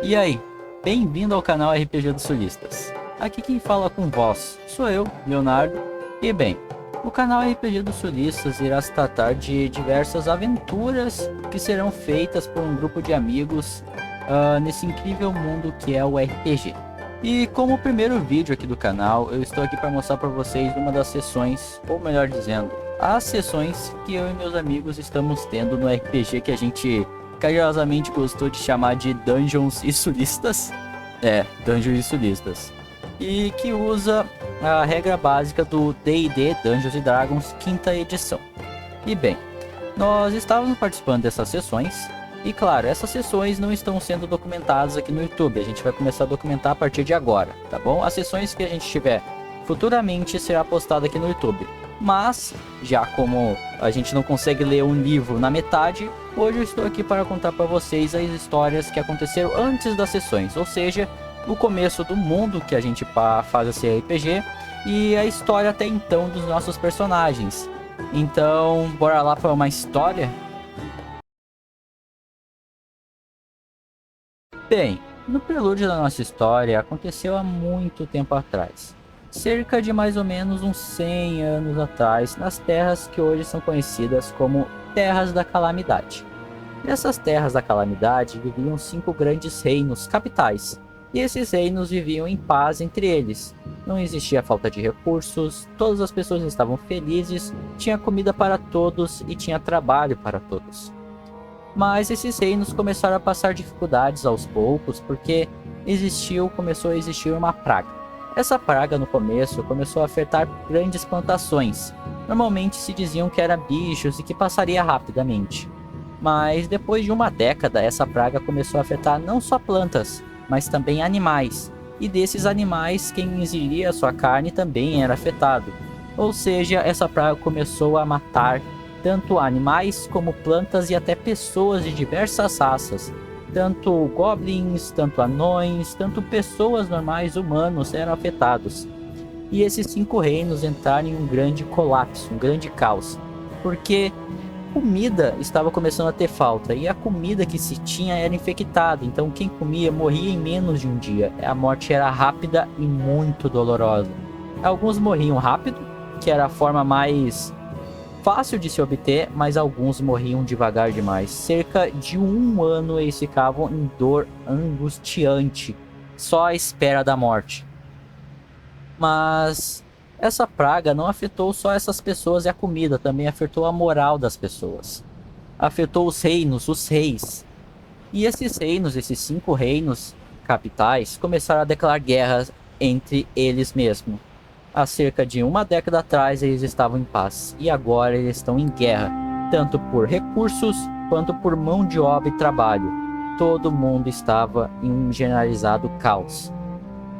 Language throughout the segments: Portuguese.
E aí, bem-vindo ao canal RPG dos Sulistas. Aqui quem fala com vós sou eu, Leonardo, e bem, o canal RPG dos Sulistas irá se tratar de diversas aventuras que serão feitas por um grupo de amigos nesse incrível mundo que é o RPG. E como primeiro vídeo aqui do canal, eu estou aqui para mostrar para vocês uma das sessões, ou melhor dizendo, as sessões que eu e meus amigos estamos tendo no RPG que a gente carinhosamente gostou de chamar de Dungeons e Sulistas. Dungeons e Sulistas. E que usa a regra básica do D&D Dungeons & Dragons 5ª edição. E bem, nós estávamos participando dessas sessões. E claro, essas sessões não estão sendo documentadas aqui no YouTube. A gente vai começar a documentar a partir de agora, tá bom? As sessões que a gente tiver futuramente será postada aqui no YouTube. Mas, já como a gente não consegue ler um livro na metade, hoje eu estou aqui para contar para vocês as histórias que aconteceram antes das sessões. Ou seja, o começo do mundo que a gente faz esse RPG e a história até então dos nossos personagens. Então, bora lá para uma história? Bem, no prelúdio da nossa história aconteceu há muito tempo atrás. Cerca de mais ou menos uns 100 anos atrás, nas terras que hoje são conhecidas como Terras da Calamidade. Nessas Terras da Calamidade viviam 5 grandes reinos capitais, e esses reinos viviam em paz entre eles. Não existia falta de recursos, todas as pessoas estavam felizes, tinha comida para todos e tinha trabalho para todos. Mas esses reinos começaram a passar dificuldades aos poucos porque começou a existir uma praga. Essa praga no começo começou a afetar grandes plantações. Normalmente se diziam que eram bichos e que passaria rapidamente. Mas depois de uma década essa praga começou a afetar não só plantas, mas também animais. E desses animais quem ingeriria a sua carne também era afetado. Ou seja, essa praga começou a matar tanto animais como plantas e até pessoas de diversas raças. Tanto goblins, tanto anões, tanto pessoas normais, humanos eram afetados. E esses 5 reinos entraram em um grande colapso, um grande caos. Porque comida estava começando a ter falta e a comida que se tinha era infectada. Então quem comia morria em menos de um dia. A morte era rápida e muito dolorosa. Alguns morriam rápido, que era a forma mais fácil de se obter, mas alguns morriam devagar demais. Cerca de 1 ano eles ficavam em dor angustiante, só à espera da morte. Mas essa praga não afetou só essas pessoas e a comida, também afetou a moral das pessoas. Afetou os reinos, os reis. E esses reinos, esses 5 reinos capitais, começaram a declarar guerra entre eles mesmos. Há cerca de 1 década atrás eles estavam em paz e agora eles estão em guerra, tanto por recursos quanto por mão de obra e trabalho. Todo mundo estava em um generalizado caos.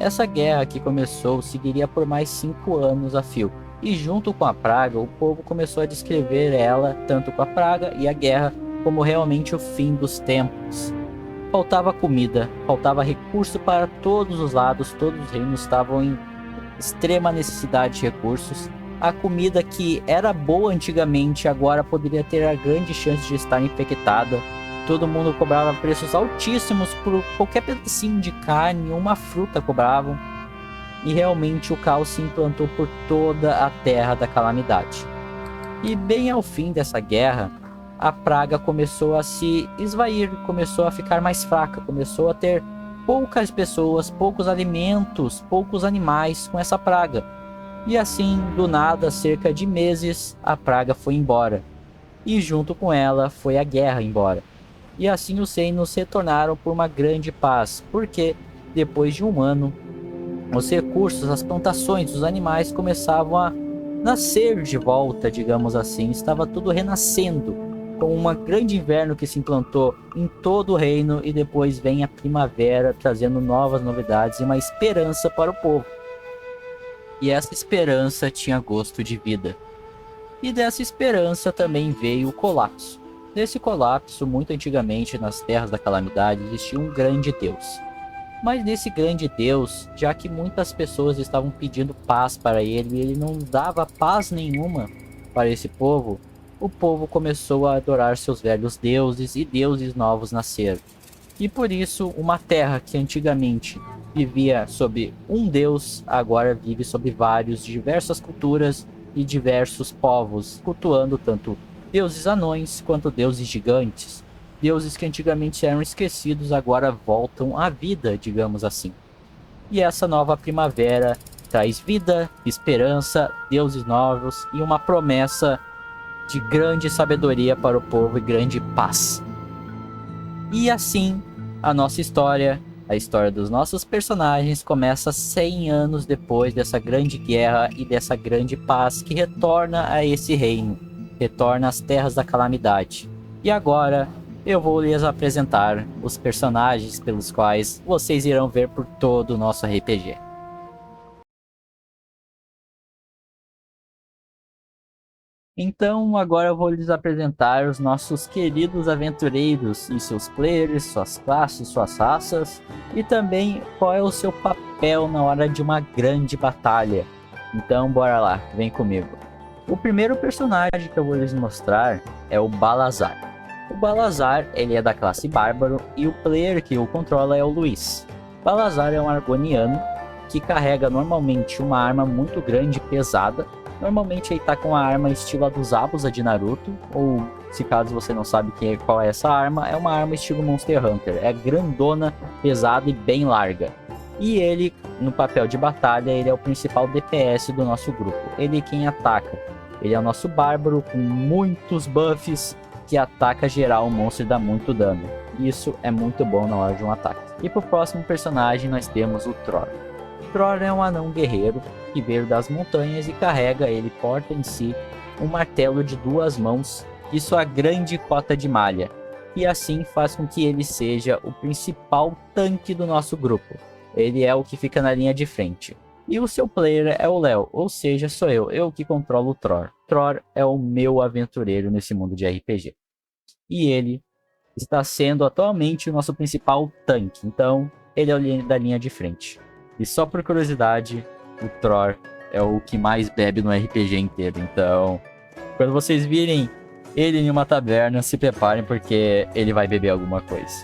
Essa guerra que começou seguiria por mais 5 anos a fio, e junto com a praga o povo começou a descrever ela, tanto com a praga e a guerra, como realmente o fim dos tempos. Faltava comida, faltava recurso para todos os lados, todos os reinos estavam em extrema necessidade de recursos. A comida que era boa antigamente agora poderia ter a grande chance de estar infectada. Todo mundo cobrava preços altíssimos por qualquer pedacinho de carne, uma fruta cobravam. E realmente o caos se implantou por toda a Terra da Calamidade. E bem ao fim dessa guerra, a praga começou a se esvair, começou a ficar mais fraca, começou a ter poucas pessoas, poucos alimentos, poucos animais com essa praga. E assim, do nada, cerca de meses, a praga foi embora. E junto com ela foi a guerra embora. E assim os reinos retornaram por uma grande paz, porque depois de 1 ano, os recursos, as plantações, os animais começavam a nascer de volta, digamos assim. Estava tudo renascendo, com um grande inverno que se implantou em todo o reino, e depois vem a primavera trazendo novas novidades e uma esperança para o povo. E essa esperança tinha gosto de vida. E dessa esperança também veio o colapso. Desse colapso, muito antigamente nas Terras da Calamidade existia um grande Deus. Mas desse grande Deus, já que muitas pessoas estavam pedindo paz para ele e ele não dava paz nenhuma para esse povo, o povo começou a adorar seus velhos deuses e deuses novos nasceram. E por isso, uma terra que antigamente vivia sob um deus, agora vive sob vários, diversas culturas e diversos povos, cultuando tanto deuses anões quanto deuses gigantes. Deuses que antigamente eram esquecidos agora voltam à vida, digamos assim. E essa nova primavera traz vida, esperança, deuses novos e uma promessa de grande sabedoria para o povo e grande paz. E assim, a nossa história, a história dos nossos personagens, começa 100 anos depois dessa grande guerra e dessa grande paz que retorna a esse reino, retorna às Terras da Calamidade. E agora, eu vou lhes apresentar os personagens pelos quais vocês irão ver por todo o nosso RPG. Então, agora eu vou lhes apresentar os nossos queridos aventureiros e seus players, suas classes, suas raças, e também qual é o seu papel na hora de uma grande batalha. Então, bora lá, vem comigo. O primeiro personagem que eu vou lhes mostrar é o Balazar. O Balazar, ele é da classe Bárbaro e o player que o controla é o Luiz. Balazar é um argoniano que carrega normalmente uma arma muito grande e pesada. Normalmente ele tá com a arma estilo a dos Zabuza de Naruto, ou se caso você não sabe qual é essa arma, é uma arma estilo Monster Hunter. É grandona, pesada e bem larga. E ele, no papel de batalha, ele é o principal DPS do nosso grupo. Ele é quem ataca. Ele é o nosso bárbaro com muitos buffs que ataca geral o monstro e dá muito dano. Isso é muito bom na hora de um ataque. E pro próximo personagem nós temos o Tror. Tror é um anão guerreiro que veio das montanhas e carrega, ele porta em si um martelo de 2 mãos e sua grande cota de malha, e assim faz com que ele seja o principal tanque do nosso grupo. Ele é o que fica na linha de frente. E o seu player é o Léo, ou seja, sou eu que controlo o Tror. Tror é o meu aventureiro nesse mundo de RPG. E ele está sendo atualmente o nosso principal tanque, então ele é o da linha de frente. E só por curiosidade, o Tror é o que mais bebe no RPG inteiro. Então, quando vocês virem ele em uma taberna, se preparem porque ele vai beber alguma coisa.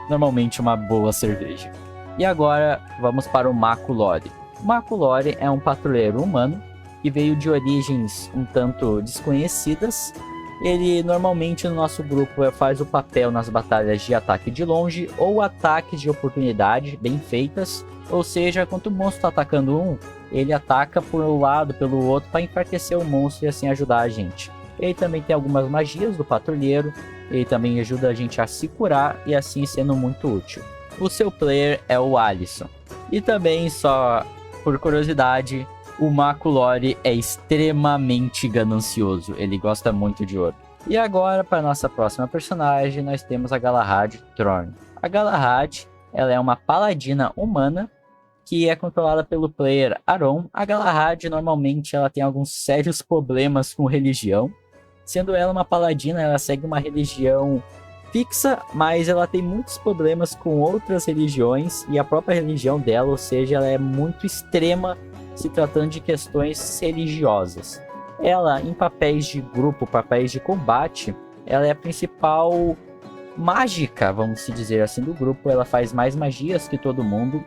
Normalmente uma boa cerveja. E agora, vamos para o Mako Lore. O Mako Lore é um patrulheiro humano que veio de origens um tanto desconhecidas. Ele normalmente no nosso grupo faz o papel nas batalhas de ataque de longe ou ataques de oportunidade bem feitas. Ou seja, quando o monstro está atacando um, ele ataca por um lado, pelo outro, para enfraquecer o monstro e assim ajudar a gente. Ele também tem algumas magias do patrulheiro, ele também ajuda a gente a se curar e assim sendo muito útil. O seu player é o Alisson. E também, só por curiosidade, o Mako Lore é extremamente ganancioso, ele gosta muito de ouro. E agora, para nossa próxima personagem, nós temos a Galahad Thorn. A Galahad, ela é uma paladina humana que é controlada pelo player Aron. A Galahad normalmente ela tem alguns sérios problemas com religião. Sendo ela uma paladina, ela segue uma religião fixa, mas ela tem muitos problemas com outras religiões e a própria religião dela, ou seja, ela é muito extrema se tratando de questões religiosas. Ela, em papéis de grupo, papéis de combate, ela é a principal mágica, vamos dizer assim, do grupo. Ela faz mais magias que todo mundo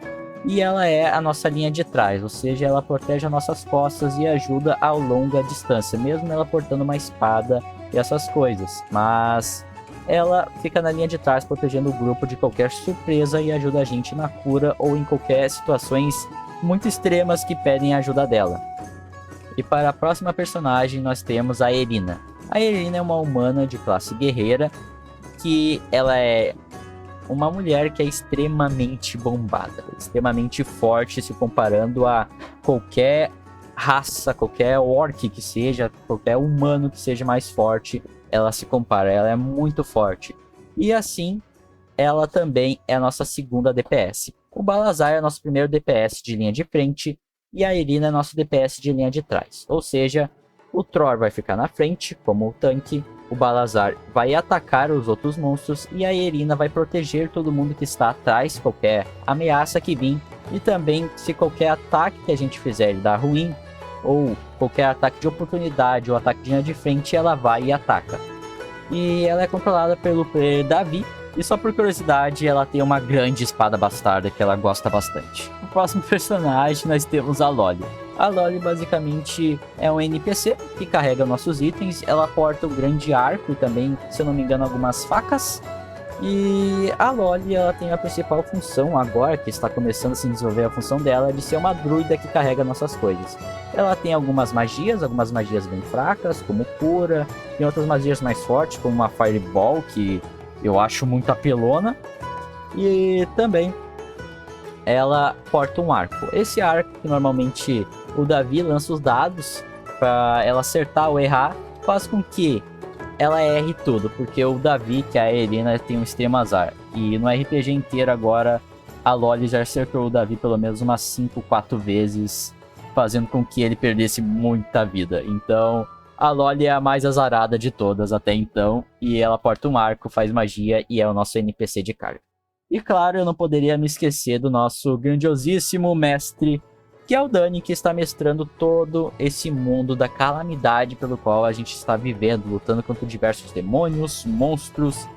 e ela é a nossa linha de trás, ou seja, ela protege as nossas costas e ajuda a longa distância, mesmo ela portando uma espada e essas coisas, mas ela fica na linha de trás protegendo o grupo de qualquer surpresa e ajuda a gente na cura ou em qualquer situações muito extremas que pedem a ajuda dela. E para a próxima personagem nós temos a Irina. A Irina é uma humana de classe guerreira que ela é uma mulher que é extremamente bombada, extremamente forte se comparando a qualquer raça, qualquer orc que seja, qualquer humano que seja mais forte, ela se compara, ela é muito forte. E assim, ela também é a nossa segunda DPS. O Balazar é nosso primeiro DPS de linha de frente e a Irina é nosso DPS de linha de trás. Ou seja, o Tror vai ficar na frente como o tanque, o Balazar vai atacar os outros monstros e a Irina vai proteger todo mundo que está atrás, qualquer ameaça que vir. E também, se qualquer ataque que a gente fizer ele dar ruim, ou qualquer ataque de oportunidade ou ataque de linha de frente, ela vai e ataca. E ela é controlada pelo player Davi, E só por curiosidade, ela tem uma grande espada bastarda que ela gosta bastante. No próximo personagem, nós temos a Loli. A Loli basicamente é um NPC que carrega nossos itens. Ela porta um grande arco e também, se eu não me engano, algumas facas. E a Loli, ela tem a principal função agora, que está começando a se desenvolver a função dela, de ser uma druida que carrega nossas coisas. Ela tem algumas magias bem fracas, como cura. Tem outras magias mais fortes, como uma Fireball, que eu acho muito apelona. E também ela porta um arco. Esse arco, que normalmente o Davi lança os dados para ela acertar ou errar, faz com que ela erre tudo, porque o Davi, que é a Irina, tem um extremo azar. E no RPG inteiro agora, a Loli já acertou o Davi pelo menos umas 5, 4 vezes, fazendo com que ele perdesse muita vida. Então, a Loli é a mais azarada de todas até então, e ela porta um arco, faz magia e é o nosso NPC de carga. E claro, eu não poderia me esquecer do nosso grandiosíssimo mestre, que é o Dani, que está mestrando todo esse mundo da calamidade pelo qual a gente está vivendo, lutando contra diversos demônios, monstros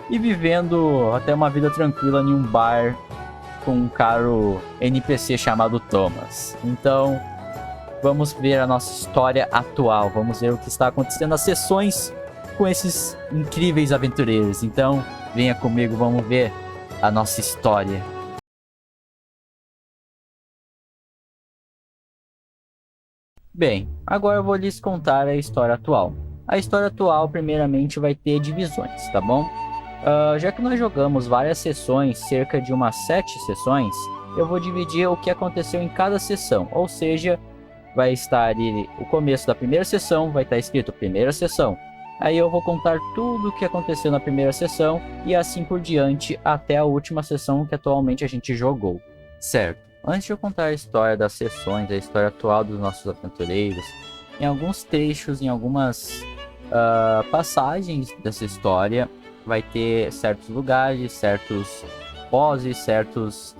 e vivendo até uma vida tranquila em um bar com um caro NPC chamado Thomas. Então, vamos ver a nossa história atual, vamos ver o que está acontecendo nas sessões com esses incríveis aventureiros. Então, venha comigo, vamos ver a nossa história. Bem, agora eu vou lhes contar a história atual. A história atual, primeiramente, vai ter divisões, tá bom? Já que nós jogamos várias sessões, cerca de umas 7 sessões, eu vou dividir o que aconteceu em cada sessão. Ou seja, vai estar ali o começo da primeira sessão, vai estar escrito primeira sessão. Aí eu vou contar tudo o que aconteceu na primeira sessão e assim por diante até a última sessão que atualmente a gente jogou, certo? Antes de eu contar a história das sessões, a história atual dos nossos aventureiros, em alguns trechos, em algumas passagens dessa história, vai ter certos lugares, certos bosses, certos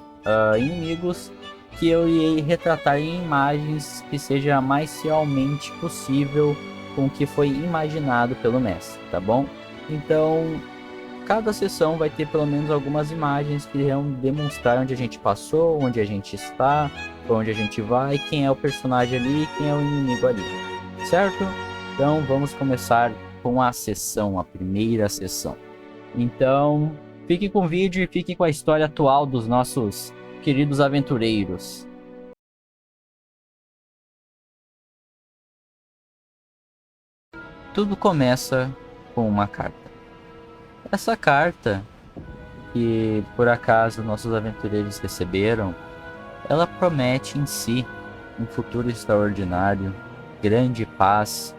inimigos que eu irei retratar em imagens que seja mais fielmente possível com o que foi imaginado pelo mestre, tá bom? Então, cada sessão vai ter pelo menos algumas imagens que irão demonstrar onde a gente passou, onde a gente está, para onde a gente vai, quem é o personagem ali, quem é o inimigo ali, certo? Então vamos começar com a sessão, a primeira sessão. Então, fiquem com o vídeo e fiquem com a história atual dos nossos queridos aventureiros. Tudo começa com uma carta. Essa carta, que por acaso nossos aventureiros receberam, ela promete em si um futuro extraordinário, grande paz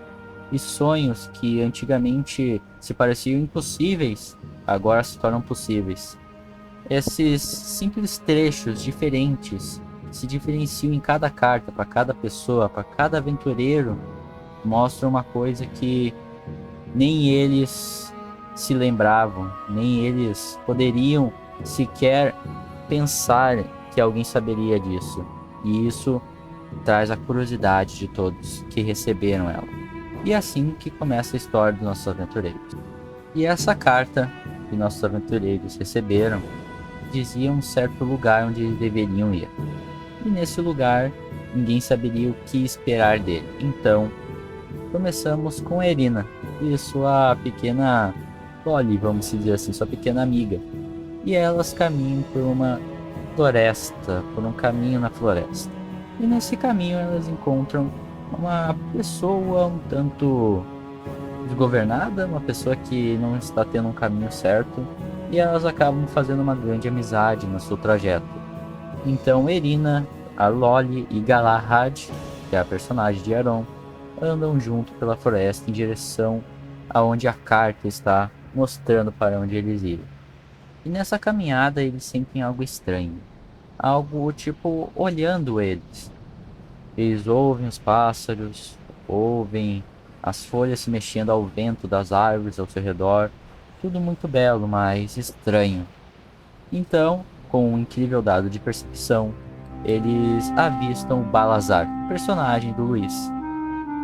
e sonhos que antigamente se pareciam impossíveis, agora se tornam possíveis. Esses simples trechos diferentes se diferenciam em cada carta, para cada pessoa, para cada aventureiro, mostram uma coisa que nem eles se lembravam, nem eles poderiam sequer pensar que alguém saberia disso. E isso traz a curiosidade de todos que receberam ela. E é assim que começa a história dos nossos aventureiros. E essa carta que nossos aventureiros receberam dizia um certo lugar onde eles deveriam ir. E nesse lugar ninguém saberia o que esperar dele. Então começamos com Irina e sua pequena Loli, vamos dizer assim, sua pequena amiga. E elas caminham por uma floresta, por um caminho na floresta. E nesse caminho elas encontram uma pessoa um tanto desgovernada, uma pessoa que não está tendo um caminho certo, e elas acabam fazendo uma grande amizade no seu trajeto. Então Irina, a Loli e Galahad, que é a personagem de Aron, andam junto pela floresta em direção aonde a carta está mostrando para onde eles irem. E nessa caminhada eles sentem algo estranho, algo tipo olhando eles. Eles ouvem os pássaros, ouvem as folhas se mexendo ao vento das árvores ao seu redor, tudo muito belo, mas estranho. Então, com um incrível dado de percepção, eles avistam o Balazar, personagem do Luiz.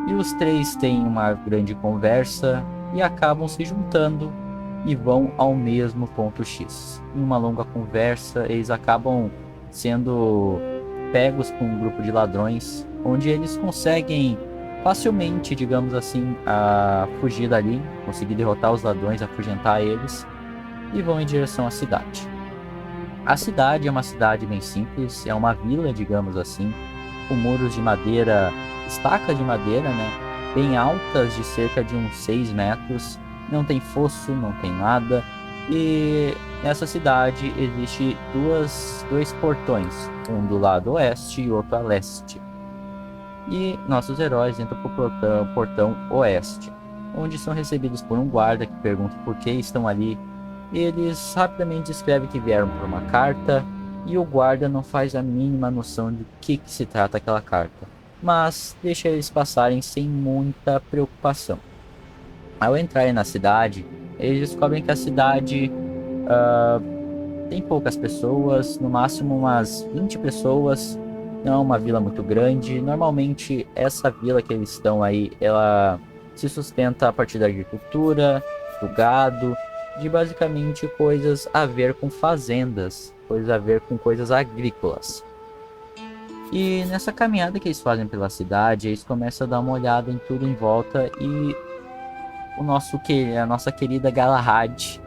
E os três têm uma grande conversa e acabam se juntando e vão ao mesmo ponto X. Em uma longa conversa, eles acabam sendo pegos por um grupo de ladrões, onde eles conseguem facilmente, digamos assim, a fugir dali, conseguir derrotar os ladrões, afugentar eles, e vão em direção à cidade. A cidade é uma cidade bem simples, é uma vila, digamos assim, com muros de madeira, estacas de madeira, né, bem altas, de cerca de uns 6 metros, não tem fosso, não tem nada, e nessa cidade existe dois portões, um do lado oeste e outro a leste. E nossos heróis entram para o portão oeste, onde são recebidos por um guarda que pergunta por que estão ali. Eles rapidamente descrevem que vieram por uma carta, e o guarda não faz a mínima noção de que se trata aquela carta, mas deixa eles passarem sem muita preocupação. Ao entrarem na cidade, eles descobrem que a cidade tem poucas pessoas, no máximo umas 20 pessoas. Não é uma vila muito grande. Normalmente essa vila que eles estão aí, ela se sustenta a partir da agricultura, do gado, de basicamente coisas a ver com fazendas, coisas a ver com coisas agrícolas. E nessa caminhada que eles fazem pela cidade, eles começam a dar uma olhada em tudo em volta, e a nossa querida Galahad,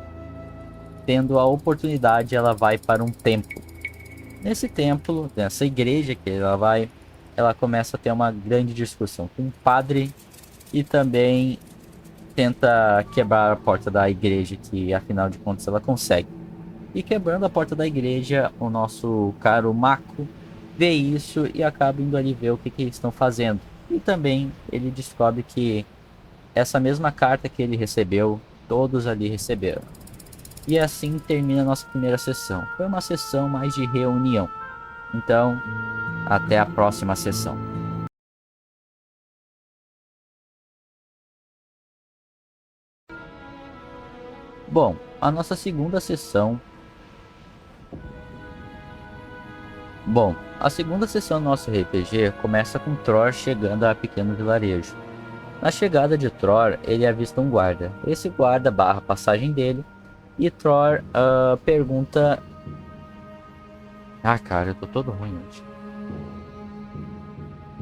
tendo a oportunidade, ela vai para um templo. Nesse templo, nessa igreja que ela vai, ela começa a ter uma grande discussão com o padre, e também tenta quebrar a porta da igreja, que afinal de contas ela consegue. E quebrando a porta da igreja, o nosso caro Mako vê isso e acaba indo ali ver o que eles estão fazendo. E também ele descobre que essa mesma carta que ele recebeu, todos ali receberam. E assim termina a nossa primeira sessão. Foi uma sessão mais de reunião. Então, até a próxima sessão. Bom, a nossa segunda sessão... a segunda sessão do nosso RPG começa com Tror chegando a pequeno vilarejo. Na chegada de Tror, ele avista um guarda. Esse guarda barra a passagem dele, e Tror pergunta... Ah, cara, eu tô todo ruim hoje.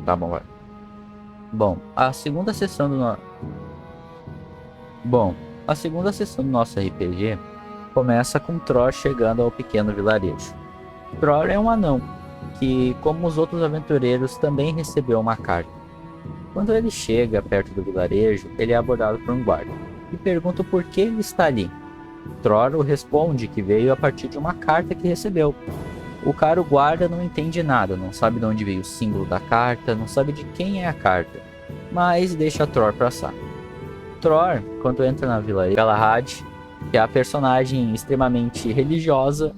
Tá bom, vai. A segunda sessão do nosso RPG começa com Tror chegando ao pequeno vilarejo. Tror é um anão que, como os outros aventureiros, também recebeu uma carta. Quando ele chega perto do vilarejo, ele é abordado por um guarda e pergunta por que ele está ali. Tror responde que veio a partir de uma carta que recebeu. O caro guarda não entende nada, não sabe de onde veio o símbolo da carta, não sabe de quem é a carta, mas deixa Tror passar. Tror, quando entra na vila Galahad, que é a personagem extremamente religiosa,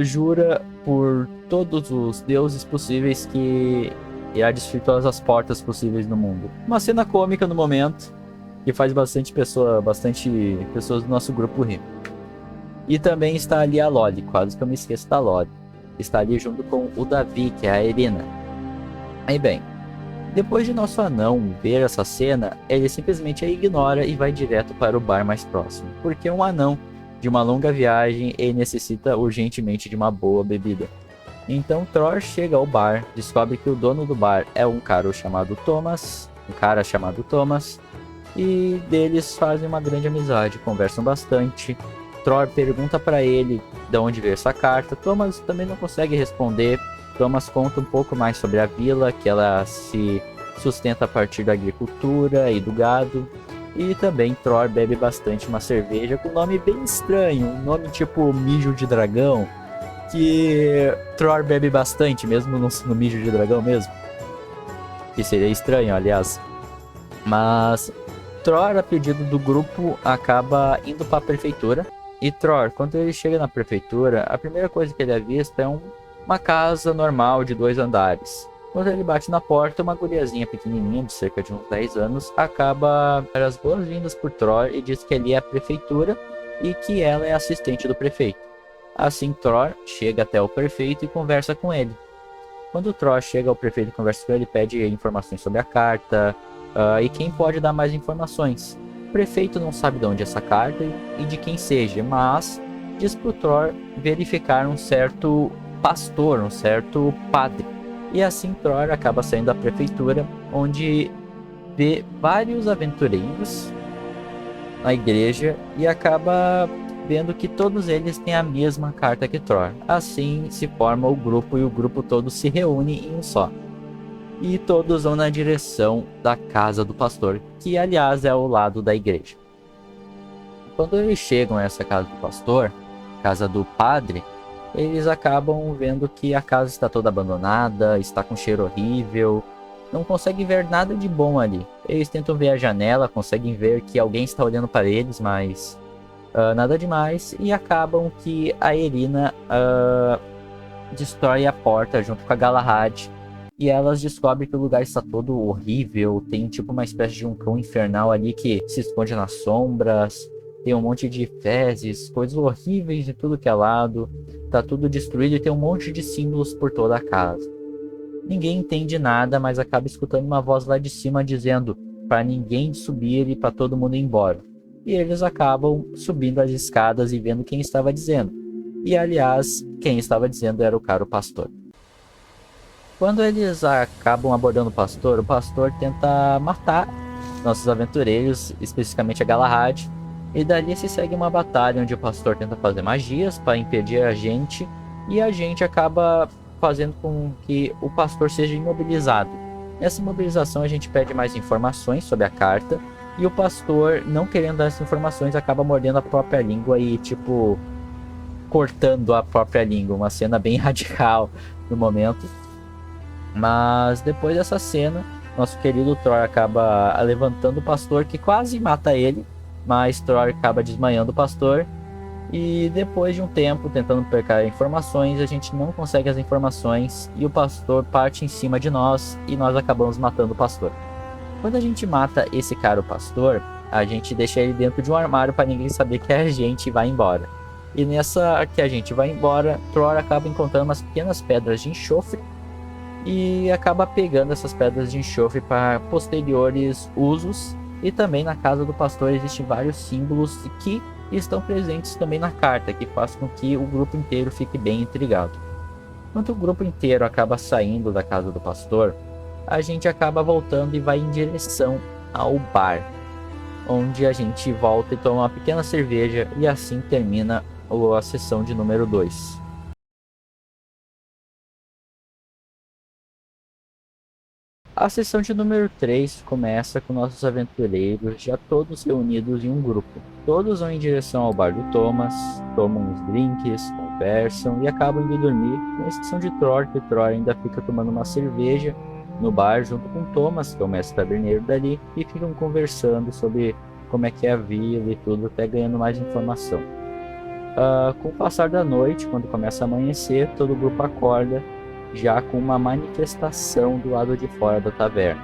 jura por todos os deuses possíveis que irá destruir todas as portas possíveis no mundo. Uma cena cômica no momento, que faz bastante pessoas do nosso grupo rir. E também está ali a Loli, quase que eu me esqueço da Loli. Está ali junto com o Davi, que é a Irina. Aí bem, depois de nosso anão ver essa cena, ele simplesmente a ignora e vai direto para o bar mais próximo. Porque um anão de uma longa viagem, ele necessita urgentemente de uma boa bebida. Então Tror chega ao bar, descobre que o dono do bar é um cara chamado Thomas, e deles fazem uma grande amizade, conversam bastante. Tror pergunta para ele de onde veio essa carta. Thomas também não consegue responder. Thomas conta um pouco mais sobre a vila, que ela se sustenta a partir da agricultura e do gado. E também Tror bebe bastante uma cerveja com um nome bem estranho, um nome tipo mijo de dragão, que Tror bebe bastante, mesmo no mijo de dragão mesmo. Que seria estranho, aliás. Mas Tror, a pedido do grupo, acaba indo para a prefeitura. E Tror, quando ele chega na prefeitura, a primeira coisa que ele avista é uma casa normal de 2 andares. Quando ele bate na porta, uma guriazinha pequenininha, de cerca de uns 10 anos, acaba dar as boas-vindas por Tror e diz que ali é a prefeitura e que ela é assistente do prefeito. Assim, Tror chega até o prefeito e conversa com ele. Quando Tror chega ao prefeito e conversa com ele, pede informações sobre a carta e quem pode dar mais informações. O prefeito não sabe de onde é essa carta e de quem seja, mas diz pro Thor verificar um certo pastor, um certo padre. E assim Thor acaba saindo da prefeitura, onde vê vários aventureiros na igreja e acaba vendo que todos eles têm a mesma carta que Thor. Assim se forma o grupo e o grupo todo se reúne em um só. E todos vão na direção da casa do pastor, que aliás é ao lado da igreja. Quando eles chegam a essa casa do pastor, casa do padre, eles acabam vendo que a casa está toda abandonada, está com cheiro horrível, não conseguem ver nada de bom ali. Eles tentam ver a janela, conseguem ver que alguém está olhando para eles, mas nada demais, e acabam que a Irina destrói a porta junto com a Galahad. E elas descobrem que o lugar está todo horrível, tem tipo uma espécie de um cão infernal ali que se esconde nas sombras, tem um monte de fezes, coisas horríveis de tudo que é lado, tá tudo destruído e tem um monte de símbolos por toda a casa. Ninguém entende nada, mas acaba escutando uma voz lá de cima dizendo para ninguém subir e para todo mundo ir embora. E eles acabam subindo as escadas e vendo quem estava dizendo. E aliás, quem estava dizendo era o caro pastor. Quando eles acabam abordando o pastor tenta matar nossos aventureiros, especificamente a Galahad, e dali se segue uma batalha onde o pastor tenta fazer magias para impedir a gente, e a gente acaba fazendo com que o pastor seja imobilizado. Nessa imobilização a gente pede mais informações sobre a carta, e o pastor, não querendo dar essas informações, acaba mordendo a própria língua e tipo cortando a própria língua, uma cena bem radical no momento. Mas depois dessa cena, nosso querido Thor acaba levantando o pastor, que quase mata ele, mas Thor acaba desmaiando o pastor. E depois de um tempo tentando pegar informações, a gente não consegue as informações e o pastor parte em cima de nós e nós acabamos matando o pastor. Quando a gente mata esse cara, o pastor, a gente deixa ele dentro de um armário para ninguém saber que a gente vai embora. E nessa que a gente vai embora, Thor acaba encontrando umas pequenas pedras de enxofre e acaba pegando essas pedras de enxofre para posteriores usos. E também na casa do pastor existem vários símbolos que estão presentes também na carta, que faz com que o grupo inteiro fique bem intrigado. Quando o grupo inteiro acaba saindo da casa do pastor, a gente acaba voltando e vai em direção ao bar, onde a gente volta e toma uma pequena cerveja, e assim termina a sessão de número 2. A sessão de número 3 começa com nossos aventureiros já todos reunidos em um grupo. Todos vão em direção ao bar do Thomas, tomam uns drinks, conversam e acabam indo dormir, com exceção de Thor, que Thor ainda fica tomando uma cerveja no bar junto com Thomas, que é o mestre taberneiro dali, e ficam conversando sobre como é que é a vila e tudo, até ganhando mais informação. Com o passar da noite, quando começa a amanhecer, todo o grupo acorda já com uma manifestação do lado de fora da taverna.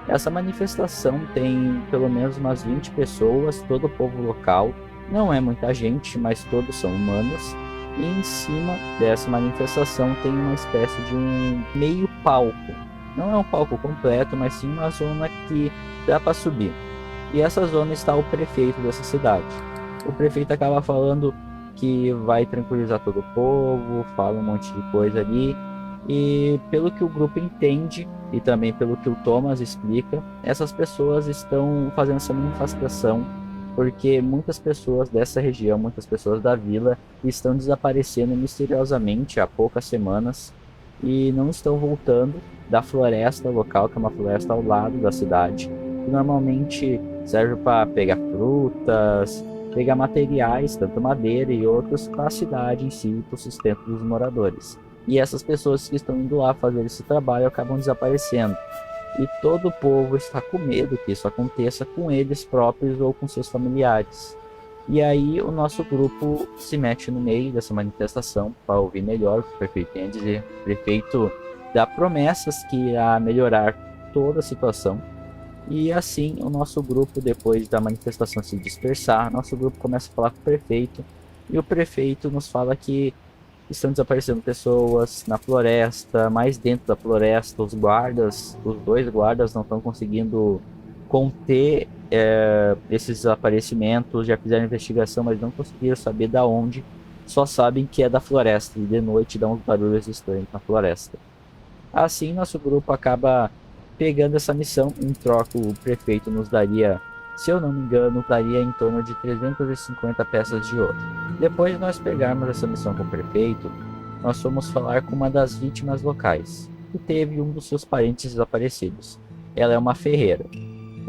Essa manifestação tem pelo menos umas 20 pessoas, todo o povo local. Não é muita gente, mas todos são humanos. E em cima dessa manifestação tem uma espécie de um meio palco. Não é um palco completo, mas sim uma zona que dá para subir. E essa zona está o prefeito dessa cidade. O prefeito acaba falando que vai tranquilizar todo o povo, fala um monte de coisa ali. E pelo que o grupo entende, e também pelo que o Thomas explica, essas pessoas estão fazendo essa manifestação porque muitas pessoas dessa região, muitas pessoas da vila, estão desaparecendo misteriosamente há poucas semanas e não estão voltando da floresta local, que é uma floresta ao lado da cidade, que normalmente serve para pegar frutas, pegar materiais, tanto madeira e outros, para a cidade em si, para o sustento dos moradores. E essas pessoas que estão indo lá fazer esse trabalho acabam desaparecendo. E todo o povo está com medo que isso aconteça com eles próprios ou com seus familiares. E aí o nosso grupo se mete no meio dessa manifestação para ouvir melhor o que o prefeito tem a dizer. O prefeito dá promessas que irá melhorar toda a situação. E assim o nosso grupo, depois da manifestação se dispersar, nosso grupo começa a falar com o prefeito. E o prefeito nos fala que estão desaparecendo pessoas na floresta, mais dentro da floresta, os dois guardas não estão conseguindo conter esses desaparecimentos, já fizeram investigação, mas não conseguiram saber da onde. Só sabem que é da floresta, e de noite dá uns barulhos estranhos na floresta. Assim, nosso grupo acaba pegando essa missão. Em troca, o prefeito nos daria, se eu não me engano, daria em torno de 350 peças de ouro. Depois de nós pegarmos essa missão com o prefeito, nós fomos falar com uma das vítimas locais, que teve um dos seus parentes desaparecidos. Ela é uma ferreira.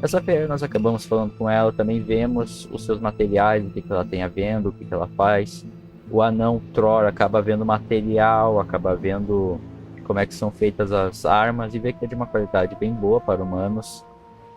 Essa ferreira, nós acabamos falando com ela, também vemos os seus materiais, o que ela tem a vendo, o que ela faz. O anão Tror acaba vendo material, acaba vendo como é que são feitas as armas e vê que é de uma qualidade bem boa para humanos.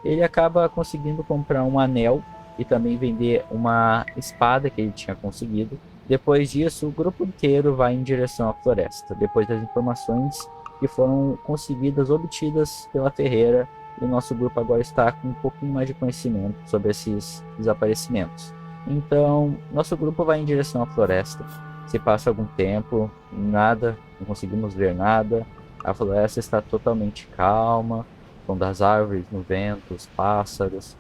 Ele acaba conseguindo comprar um anel e também vender uma espada que ele tinha conseguido. Depois disso, o grupo inteiro vai em direção à floresta, depois das informações que foram conseguidas, obtidas pela ferreira, e o nosso grupo agora está com um pouquinho mais de conhecimento sobre esses desaparecimentos. Então, nosso grupo vai em direção à floresta. Se passa algum tempo, nada, não conseguimos ver nada. A floresta está totalmente calma, com das árvores no vento, os pássaros.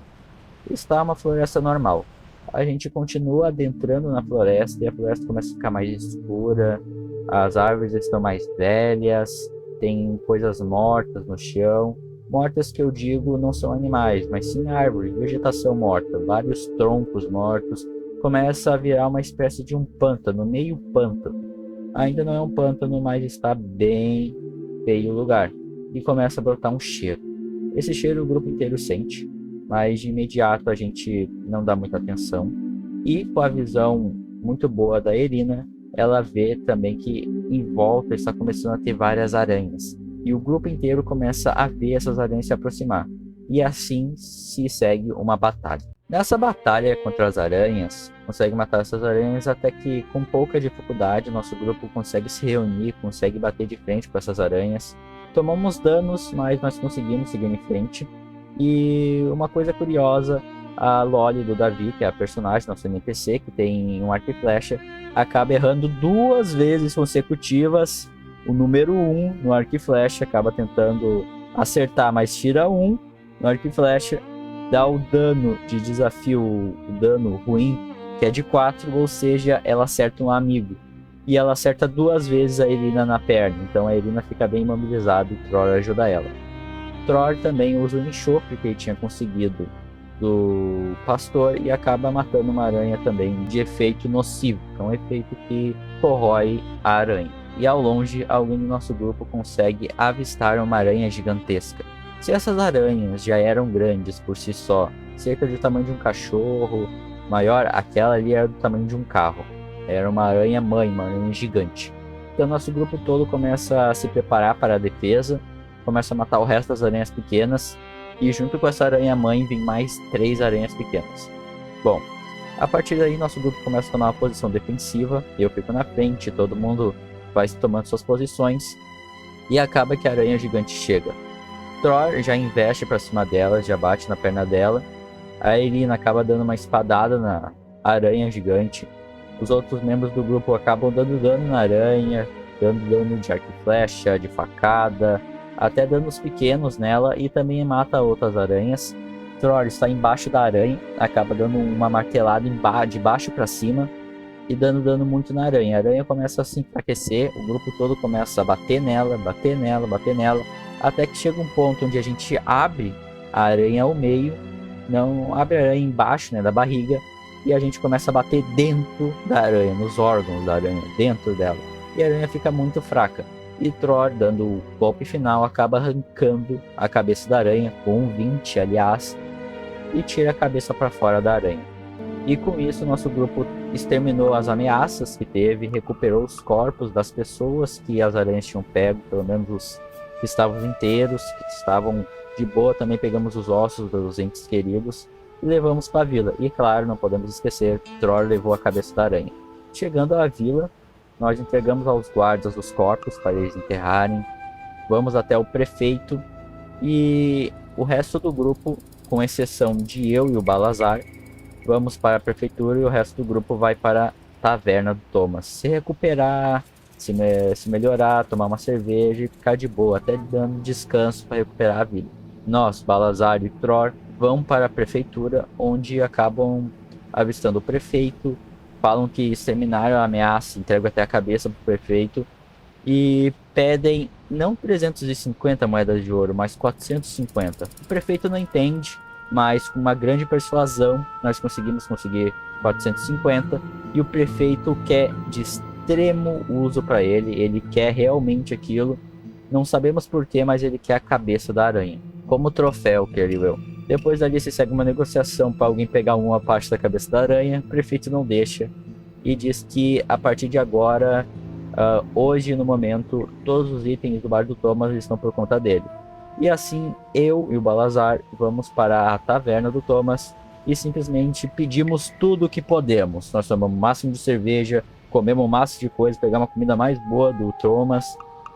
Está uma floresta normal. A gente continua adentrando na floresta e a floresta começa a ficar mais escura. As árvores estão mais velhas, tem coisas mortas no chão. Mortas que eu digo não são animais, mas sim árvores, vegetação morta, vários troncos mortos. Começa a virar uma espécie de um pântano, meio pântano. Ainda não é um pântano, mas está bem feio o lugar. E começa a brotar um cheiro. Esse cheiro o grupo inteiro sente, mas de imediato a gente não dá muita atenção. E com a visão muito boa da Irina, ela vê também que em volta está começando a ter várias aranhas. E o grupo inteiro começa a ver essas aranhas se aproximar. E assim se segue uma batalha. Nessa batalha contra as aranhas, consegue matar essas aranhas até que, com pouca dificuldade, nosso grupo consegue se reunir, consegue bater de frente com essas aranhas. Tomamos danos, mas nós conseguimos seguir em frente. E uma coisa curiosa, a Loli do Davi, que é a personagem, nosso NPC, que tem um arco e flecha, acaba errando 2 vezes consecutivas o número 1 no arco e flecha, acaba tentando acertar, mas tira 1 no arco e flecha, dá o dano de desafio, o dano ruim, que é de 4, ou seja, ela acerta um amigo. E ela acerta 2 vezes a Irina na perna, então a Irina fica bem imobilizada e Tror ajuda ela. Tror também usa o enxofre que ele tinha conseguido do pastor e acaba matando uma aranha também de efeito nocivo, que é um efeito que corrói a aranha. E ao longe, alguém do nosso grupo consegue avistar uma aranha gigantesca. Se essas aranhas já eram grandes por si só, cerca do tamanho de um cachorro maior, aquela ali era do tamanho de um carro. Era uma aranha mãe, uma aranha gigante. Então nosso grupo todo começa a se preparar para a defesa, começa a matar o resto das aranhas pequenas, e junto com essa aranha mãe vem mais 3 aranhas pequenas. Bom, a partir daí nosso grupo começa a tomar uma posição defensiva, eu fico na frente, todo mundo vai tomando suas posições, e acaba que a aranha gigante chega. Tror já investe para cima dela, já bate na perna dela. A Irina acaba dando uma espadada na aranha gigante. Os outros membros do grupo acabam dando dano na aranha, dando dano de arco e flecha, de facada, até danos pequenos nela, e também mata outras aranhas. Tror está embaixo da aranha, acaba dando uma martelada de baixo para cima e dando dano muito na aranha. A aranha começa a se enfraquecer, o grupo todo começa a bater nela, bater nela, bater nela, até que chega um ponto onde a gente abre a aranha ao meio, não abre a aranha embaixo, né, da barriga, e a gente começa a bater dentro da aranha, nos órgãos da aranha, dentro dela. E a aranha fica muito fraca. E Tror, dando o golpe final, acaba arrancando a cabeça da aranha, com um 20, aliás, e tira a cabeça para fora da aranha. E com isso, nosso grupo exterminou as ameaças que teve, recuperou os corpos das pessoas que as aranhas tinham pego, pelo menos os que estavam inteiros, que estavam de boa. Também pegamos os ossos dos entes queridos e levamos para a vila. E claro, não podemos esquecer, Tror levou a cabeça da aranha. Chegando à vila, nós entregamos aos guardas os corpos para eles enterrarem. Vamos até o prefeito e o resto do grupo, com exceção de eu e o Balazar, vamos para a prefeitura, e o resto do grupo vai para a taverna do Thomas se recuperar, se melhorar, tomar uma cerveja e ficar de boa, até dando descanso para recuperar a vida. Nós, Balazar e Tror, vão para a prefeitura, onde acabam avistando o prefeito, falam que exterminaram a ameaça, entregam até a cabeça para o prefeito e pedem não 350 moedas de ouro, mas 450. O prefeito não entende, mas com uma grande persuasão nós conseguir 450 e o prefeito quer de extremo uso para ele quer realmente aquilo. Não sabemos porquê, mas ele quer a cabeça da aranha como troféu, creio eu. Depois dali se segue uma negociação para alguém pegar uma parte da cabeça da aranha. O prefeito não deixa e diz que a partir de agora, hoje no momento, todos os itens do bar do Thomas estão por conta dele. E assim eu e o Balazar vamos para a taverna do Thomas e simplesmente pedimos tudo o que podemos. Nós tomamos o máximo de cerveja, comemos o máximo de coisa, pegamos a comida mais boa do Thomas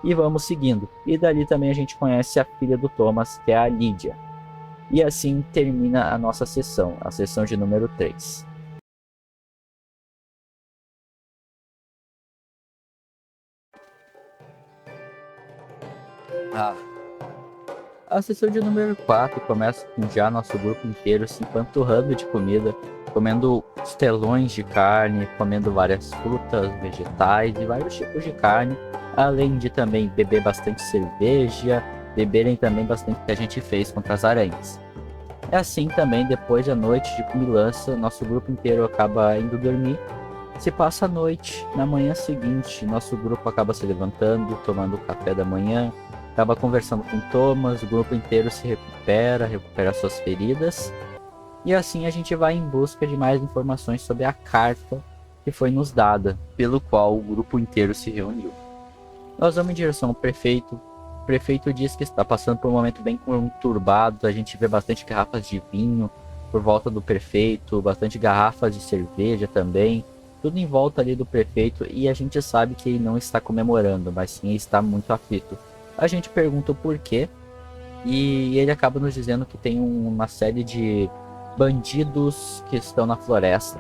e vamos seguindo. E dali também a gente conhece a filha do Thomas, que é a Lídia. E assim termina a nossa sessão, a sessão de número 3. A sessão de número 4 começa com já nosso grupo inteiro se empanturrando de comida, comendo estelões de carne, comendo várias frutas, vegetais e vários tipos de carne, além de também beber bastante cerveja, beberem também bastante que a gente fez contra as aranhas. É assim também, depois da noite de comilança, nosso grupo inteiro acaba indo dormir. Se passa a noite, na manhã seguinte, nosso grupo acaba se levantando, tomando o café da manhã, acaba conversando com Thomas, o grupo inteiro se recupera suas feridas. E assim a gente vai em busca de mais informações sobre a carta que foi nos dada, pelo qual o grupo inteiro se reuniu. Nós vamos em direção ao prefeito. O prefeito diz que está passando por um momento bem conturbado. A gente vê bastante garrafas de vinho por volta do prefeito, bastante garrafas de cerveja também. Tudo em volta ali do prefeito e a gente sabe que ele não está comemorando, mas sim está muito aflito. A gente pergunta o porquê e ele acaba nos dizendo que tem uma série de bandidos que estão na floresta.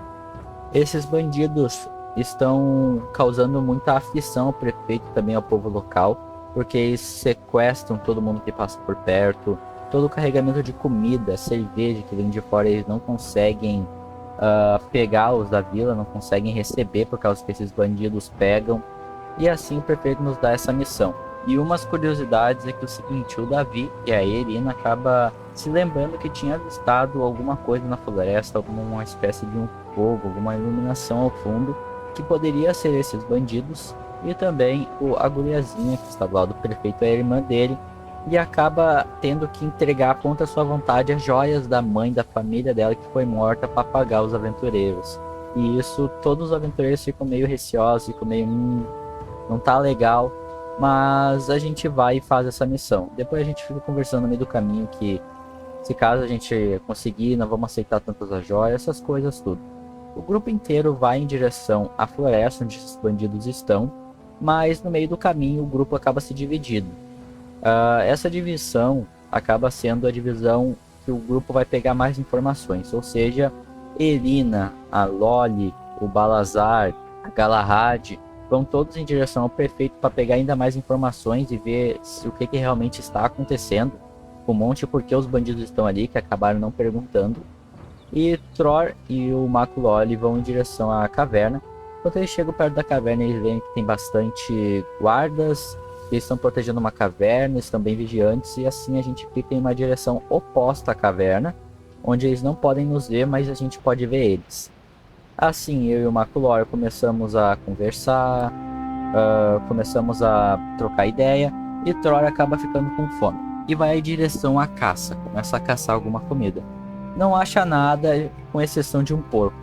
Esses bandidos estão causando muita aflição ao prefeito e também ao povo local, porque eles sequestram todo mundo que passa por perto, todo o carregamento de comida, cerveja que vem de fora eles não conseguem pegar os da vila, não conseguem receber por causa que esses bandidos pegam. E assim o prefeito nos dá essa missão. E umas curiosidades é que o seguinte, o Davi e a Irina acaba se lembrando que tinha avistado alguma coisa na floresta, alguma espécie de um fogo, alguma iluminação ao fundo, que poderia ser esses bandidos, e também a guriazinha que está do lado do prefeito, é a irmã dele, e acaba tendo que entregar contra sua vontade as joias da mãe da família dela que foi morta para pagar os aventureiros. E isso, todos os aventureiros ficam meio receosos, ficam meio, não tá legal. Mas a gente vai e faz essa missão. Depois a gente fica conversando no meio do caminho que, se caso a gente conseguir, não vamos aceitar tantas as joias, essas coisas tudo. O grupo inteiro vai em direção à floresta onde os bandidos estão, mas no meio do caminho o grupo acaba se dividindo. Essa divisão acaba sendo a divisão que o grupo vai pegar mais informações, ou seja, Irina, a Loli, o Balazar, a Galahad vão todos em direção ao prefeito para pegar ainda mais informações e ver o que realmente está acontecendo com o monte, porque os bandidos estão ali, que acabaram não perguntando. E Tror e o Maculoli vão em direção à caverna. Quando eles chegam perto da caverna, eles veem que tem bastante guardas, eles estão protegendo uma caverna, estão bem vigiantes, e assim a gente fica em uma direção oposta à caverna, onde eles não podem nos ver, mas a gente pode ver eles. Assim, eu e o Maculor começamos a conversar, começamos a trocar ideia, e Tror acaba ficando com fome e vai em direção à caça, começa a caçar alguma comida. Não acha nada, com exceção de um porco,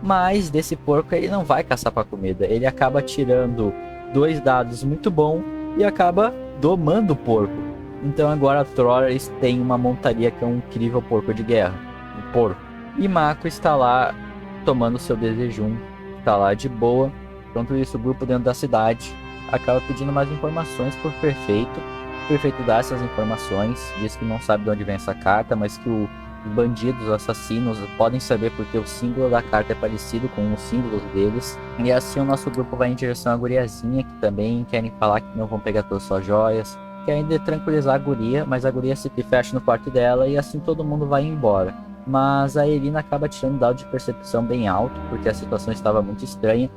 mas desse porco ele não vai caçar para comida, ele acaba tirando 2 dados muito bom e acaba domando o porco. Então agora Tror tem uma montaria que é um incrível porco de guerra, um porco. E Mako está lá tomando seu desejum, tá lá de boa. Enquanto isso, o grupo dentro da cidade acaba pedindo mais informações por prefeito. O prefeito dá essas informações, diz que não sabe de onde vem essa carta, mas que os bandidos, os assassinos podem saber porque o símbolo da carta é parecido com os símbolos deles. E assim o nosso grupo vai em direção à guriazinha, que também querem falar que não vão pegar todas suas joias, querem tranquilizar a guria, mas a guria se fecha no quarto dela e assim todo mundo vai embora. Mas a Irina acaba tirando um dado de percepção bem alto, porque a situação estava muito estranha.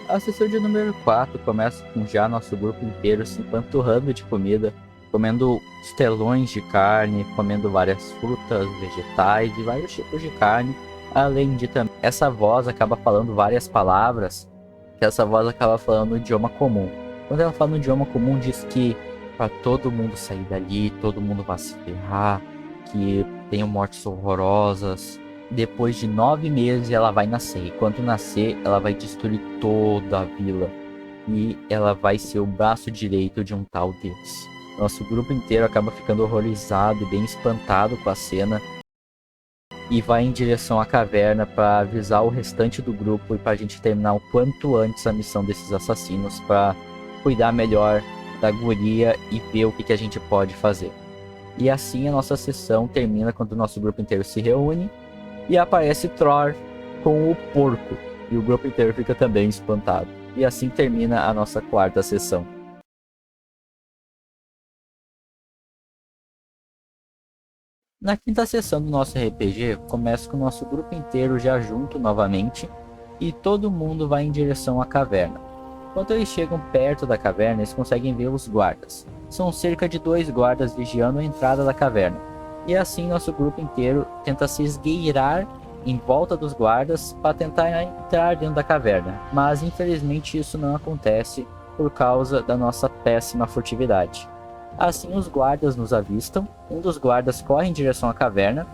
A sessão de número 4 começa com já nosso grupo inteiro se empanturrando de comida, comendo estelões de carne, comendo várias frutas, vegetais e vários tipos de carne. Além de também, essa voz acaba falando várias palavras, que essa voz acaba falando no idioma comum. Quando ela fala no idioma comum, diz que para todo mundo sair dali, todo mundo vai se ferrar, que tenham mortes horrorosas. Depois de 9 meses ela vai nascer, e quando nascer ela vai destruir toda a vila, e ela vai ser o braço direito de um tal Deus. Nosso grupo inteiro acaba ficando horrorizado e bem espantado com a cena, e vai em direção à caverna para avisar o restante do grupo e para a gente terminar o quanto antes a missão desses assassinos, para cuidar melhor da guria e ver o que a gente pode fazer. E assim a nossa sessão termina quando o nosso grupo inteiro se reúne e aparece Tror com o porco, e o grupo inteiro fica também espantado. E assim termina a nossa 4ª sessão. Na 5ª sessão do nosso RPG, começa com o nosso grupo inteiro já junto novamente, e todo mundo vai em direção à caverna. Quando eles chegam perto da caverna, eles conseguem ver os guardas. São cerca de 2 guardas vigiando a entrada da caverna. E assim nosso grupo inteiro tenta se esgueirar em volta dos guardas para tentar entrar dentro da caverna. Mas infelizmente isso não acontece por causa da nossa péssima furtividade. Assim os guardas nos avistam, um dos guardas corre em direção à caverna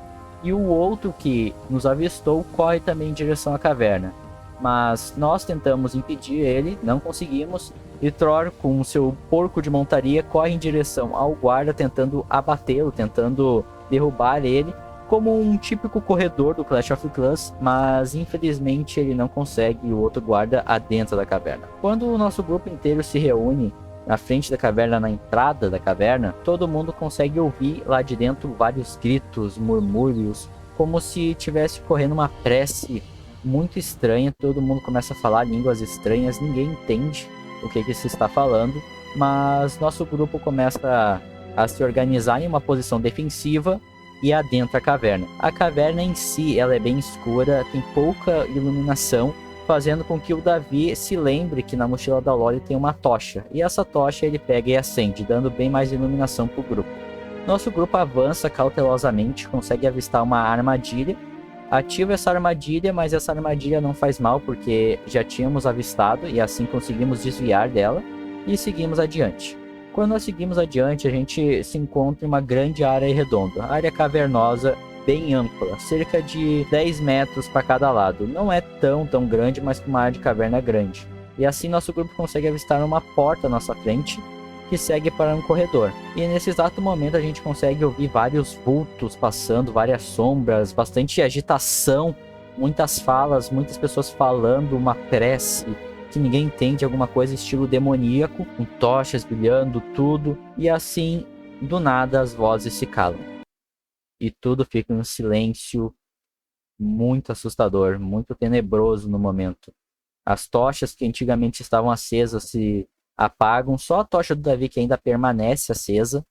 e o outro que nos avistou corre também em direção à caverna. Mas nós tentamos impedir ele, não conseguimos, e Tror, com o seu porco de montaria, corre em direção ao guarda tentando abatê-lo, tentando derrubar ele, como um típico corredor do Clash of Clans, mas infelizmente ele não consegue e o outro guarda adentro da caverna. Quando o nosso grupo inteiro se reúne na frente da caverna, na entrada da caverna, todo mundo consegue ouvir lá de dentro vários gritos, murmúrios, como se estivesse correndo uma prece muito estranha. Todo mundo começa a falar línguas estranhas, ninguém entende o que se está falando, mas nosso grupo começa a se organizar em uma posição defensiva e adentra a caverna. A caverna em si ela é bem escura, tem pouca iluminação, fazendo com que o Davi se lembre que na mochila da Loli tem uma tocha, e essa tocha ele pega e acende, dando bem mais iluminação para o grupo. Nosso grupo avança cautelosamente, consegue avistar uma armadilha, ativa essa armadilha, mas essa armadilha não faz mal porque já tínhamos avistado e assim conseguimos desviar dela e seguimos adiante. Quando nós seguimos adiante, a gente se encontra em uma grande área redonda, área cavernosa bem ampla, cerca de 10 metros para cada lado. Não é tão grande, mas com uma área de caverna grande. E assim nosso grupo consegue avistar uma porta à nossa frente, que segue para um corredor. E nesse exato momento a gente consegue ouvir vários vultos passando, várias sombras, bastante agitação, muitas falas, muitas pessoas falando uma prece que ninguém entende, alguma coisa estilo demoníaco, com tochas brilhando, tudo. E assim, do nada, as vozes se calam. E tudo fica em um silêncio muito assustador, muito tenebroso no momento. As tochas que antigamente estavam acesas se apagam, só a tocha do Davi que ainda permanece acesa.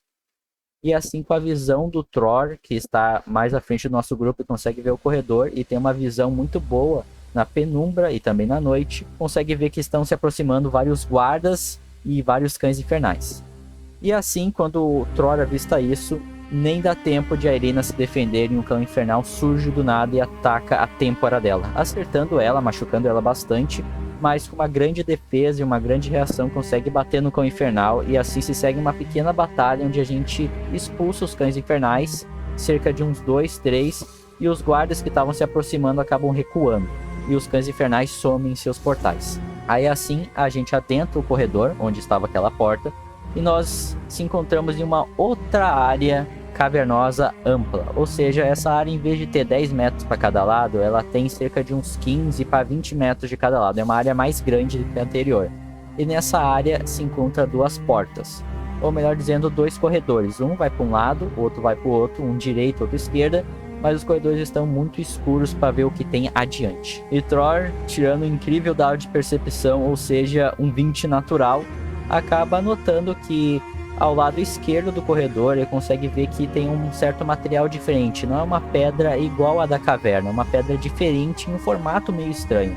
E assim, com a visão do Tror, que está mais à frente do nosso grupo e consegue ver o corredor e tem uma visão muito boa na penumbra e também na noite, consegue ver que estão se aproximando vários guardas e vários cães infernais. E assim, quando o Tror avista isso, nem dá tempo de a Irina se defender e um cão infernal surge do nada e ataca a têmpora dela, acertando ela, machucando ela bastante, mas com uma grande defesa e uma grande reação consegue bater no cão infernal, e assim se segue uma pequena batalha onde a gente expulsa os cães infernais, cerca de uns 2, 3, e os guardas que estavam se aproximando acabam recuando, e os cães infernais somem em seus portais. Aí assim a gente adentra o corredor onde estava aquela porta, e nós se encontramos em uma outra área cavernosa ampla, ou seja, essa área, em vez de ter 10 metros para cada lado, ela tem cerca de uns 15 para 20 metros de cada lado, é uma área mais grande do que a anterior. E nessa área se encontra 2 portas, ou melhor dizendo, 2 corredores, um vai para um lado, o outro vai para o outro, um direito, outro esquerda, mas os corredores estão muito escuros para ver o que tem adiante. E Tror, tirando um incrível dado de percepção, ou seja, um 20 natural, acaba notando que ao lado esquerdo do corredor ele consegue ver que tem um certo material diferente. Não é uma pedra igual à da caverna, é uma pedra diferente em um formato meio estranho.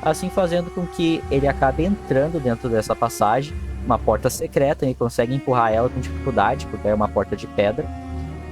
Assim fazendo com que ele acabe entrando dentro dessa passagem, uma porta secreta, e consegue empurrar ela com dificuldade, porque é uma porta de pedra.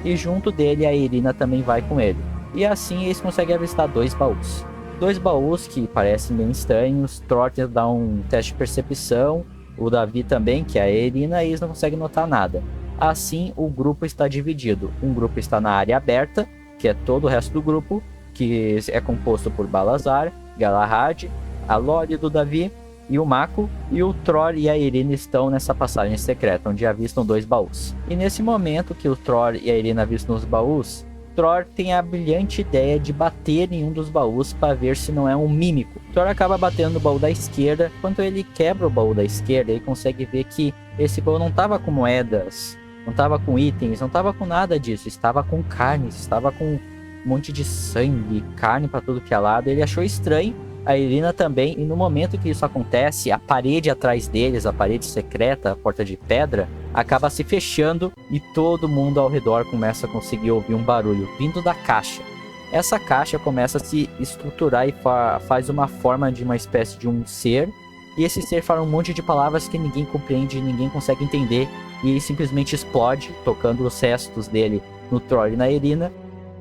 E junto dele a Irina também vai com ele. E assim eles conseguem avistar 2 baús. 2 baús que parecem bem estranhos. Tror tenta dar um teste de percepção, o Davi também, que é a Irina, e eles não conseguem notar nada. Assim, o grupo está dividido. Um grupo está na área aberta, que é todo o resto do grupo, que é composto por Balazar, Galahad, a Loli do Davi e o Mako, e o Tror e a Irina estão nessa passagem secreta, onde avistam 2 baús. E nesse momento que o Tror e a Irina avistam os baús, Tror tem a brilhante ideia de bater em um dos baús para ver se não é um mímico. Tror acaba batendo no baú da esquerda. Quando ele quebra o baú da esquerda, ele consegue ver que esse baú não estava com moedas, não estava com itens, não estava com nada disso, estava com carnes, estava com um monte de sangue, carne para tudo que é lado. Ele achou estranho, a Irina também, e no momento que isso acontece, a parede atrás deles, a parede secreta, a porta de pedra, acaba se fechando e todo mundo ao redor começa a conseguir ouvir um barulho vindo da caixa. Essa caixa começa a se estruturar e faz uma forma de uma espécie de um ser, e esse ser fala um monte de palavras que ninguém compreende, ninguém consegue entender, e ele simplesmente explode, tocando os restos dele no Tror e na Irina.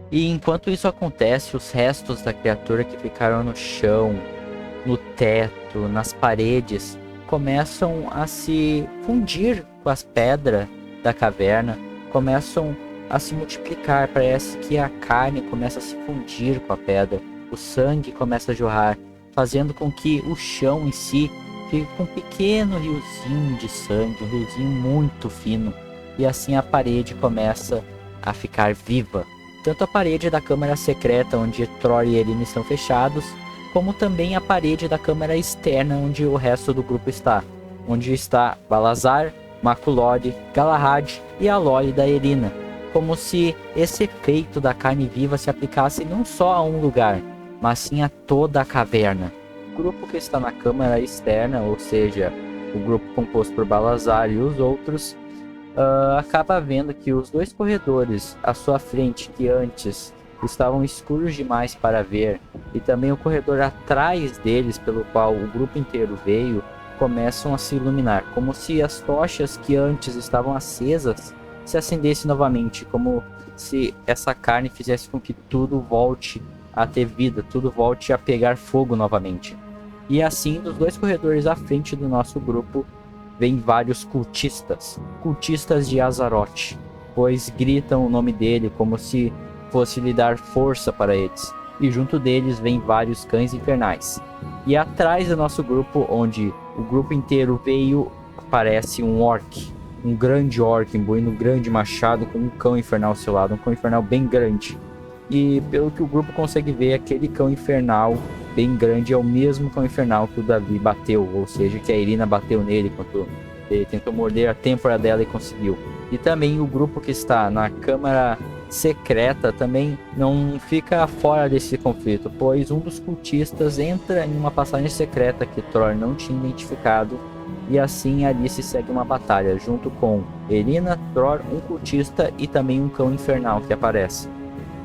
E enquanto isso acontece, os restos da criatura que ficaram no chão, no teto, nas paredes, começam a se fundir com as pedras da caverna, começam a se multiplicar. Parece que a carne começa a se fundir com a pedra, o sangue começa a jorrar, fazendo com que o chão em si fique com um pequeno riozinho de sangue, um riozinho muito fino, e assim a parede começa a ficar viva. Tanto a parede da câmara secreta, onde Tror e Irina estão fechados, como também a parede da câmara externa, onde o resto do grupo está. Onde está Balazar, Mako Loli, Galahad e a Loli da Irina. Como se esse efeito da carne viva se aplicasse não só a um lugar, mas sim a toda a caverna. O grupo que está na câmara externa, ou seja, o grupo composto por Balazar e os outros, acaba vendo que os 2 corredores à sua frente, que antes estavam escuros demais para ver, e também o corredor atrás deles, pelo qual o grupo inteiro veio, começam a se iluminar, como se as tochas que antes estavam acesas se acendessem novamente, como se essa carne fizesse com que tudo volte a ter vida, tudo volte a pegar fogo novamente. E assim, dos 2 corredores à frente do nosso grupo, vem vários cultistas de Azaroth, pois gritam o nome dele como se fosse lhe dar força para eles. E junto deles vem vários cães infernais. E atrás do nosso grupo, onde o grupo inteiro veio, aparece um orc, um grande orc, imbuindo um grande machado com um cão infernal ao seu lado, um cão infernal bem grande. E pelo que o grupo consegue ver, aquele cão infernal bem grande é o mesmo cão infernal que o Davi bateu, ou seja, que a Irina bateu nele quando ele tentou morder a têmpora dela e conseguiu. E também o grupo que está na câmara secreta também não fica fora desse conflito, pois um dos cultistas entra em uma passagem secreta que Tror não tinha identificado, e assim ali se segue uma batalha, junto com Irina, Tror, um cultista e também um cão infernal que aparece.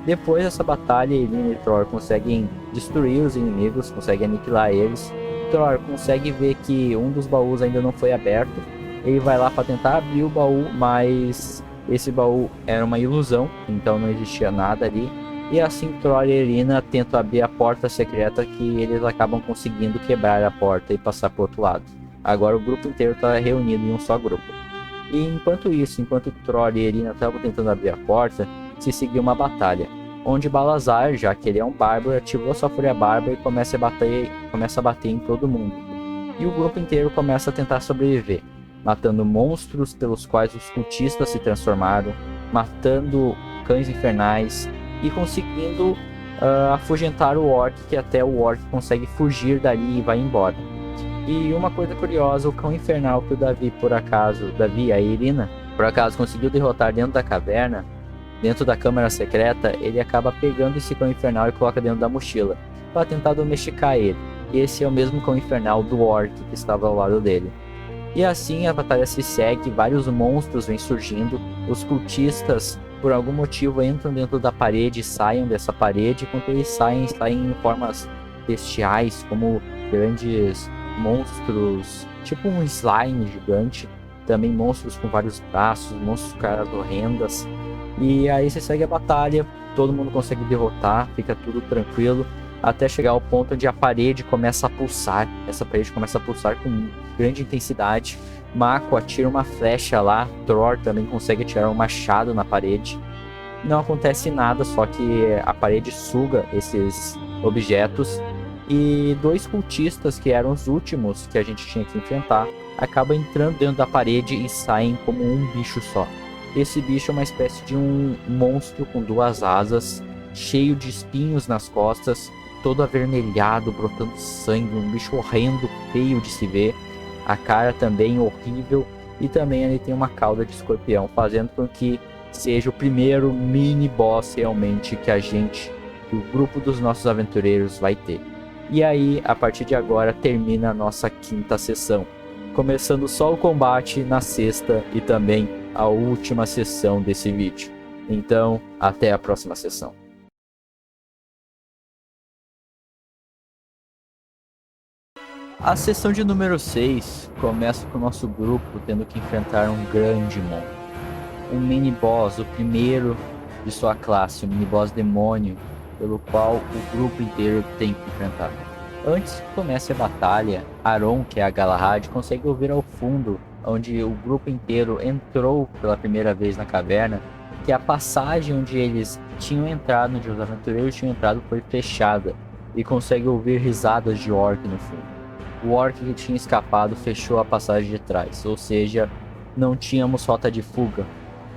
Depois dessa batalha, Irina e Tror conseguem destruir os inimigos, conseguem aniquilar eles. Tror consegue ver que um dos baús ainda não foi aberto. Ele vai lá para tentar abrir o baú, mas esse baú era uma ilusão, então não existia nada ali. E assim Tror e Irina tentam abrir a porta secreta, que eles acabam conseguindo quebrar a porta e passar para o outro lado. Agora o grupo inteiro está reunido em um só grupo. E enquanto isso, enquanto Tror e Irina estavam tentando abrir a porta, se seguiu uma batalha, onde Balazar, já que ele é um bárbaro, ativou sua fúria bárbara e começa a bater em todo mundo. E o grupo inteiro começa a tentar sobreviver, matando monstros pelos quais os cultistas se transformaram, matando cães infernais e conseguindo afugentar o orc, que até o orc consegue fugir dali e vai embora. E uma coisa curiosa, o cão infernal que o Davi, a Irina, por acaso conseguiu derrotar dentro da caverna, dentro da câmara secreta, ele acaba pegando esse cão infernal e coloca dentro da mochila, para tentar domesticar ele. Esse é o mesmo cão infernal do orc que estava ao lado dele. E assim a batalha se segue, vários monstros vêm surgindo, os cultistas por algum motivo entram dentro da parede e saem dessa parede, e quando eles saem em formas bestiais, como grandes monstros, tipo um slime gigante, também monstros com vários braços, monstros com caras horrendas. E aí você segue a batalha, todo mundo consegue derrotar, fica tudo tranquilo, até chegar ao ponto onde a parede começa a pulsar. Essa parede começa a pulsar com grande intensidade. Mako atira uma flecha lá, Thor também consegue atirar um machado na parede. Não acontece nada, só que a parede suga esses objetos. E dois cultistas, que eram os últimos que a gente tinha que enfrentar, acabam entrando dentro da parede e saem como um bicho só. Esse bicho é uma espécie de um monstro com duas asas, cheio de espinhos nas costas, todo avermelhado, brotando sangue, um bicho horrendo, feio de se ver. A cara também horrível, e também ele tem uma cauda de escorpião, fazendo com que seja o primeiro mini boss realmente que o grupo dos nossos aventureiros vai ter. E aí, a partir de agora, termina a nossa quinta sessão, começando só o combate na sexta e também a última sessão desse vídeo. Então, até a próxima sessão. A sessão de número 6 começa com o nosso grupo tendo que enfrentar um grande monstro. Um mini boss, o primeiro de sua classe, um mini boss demônio, pelo qual o grupo inteiro tem que enfrentar. Antes que comece a batalha, Aron, que é a Galahad, consegue ouvir ao fundo, onde o grupo inteiro entrou pela primeira vez na caverna, que a passagem onde eles tinham entrado, onde os aventureiros tinham entrado, foi fechada, e consegue ouvir risadas de orc no fundo. O orc que tinha escapado fechou a passagem de trás, ou seja, não tínhamos rota de fuga.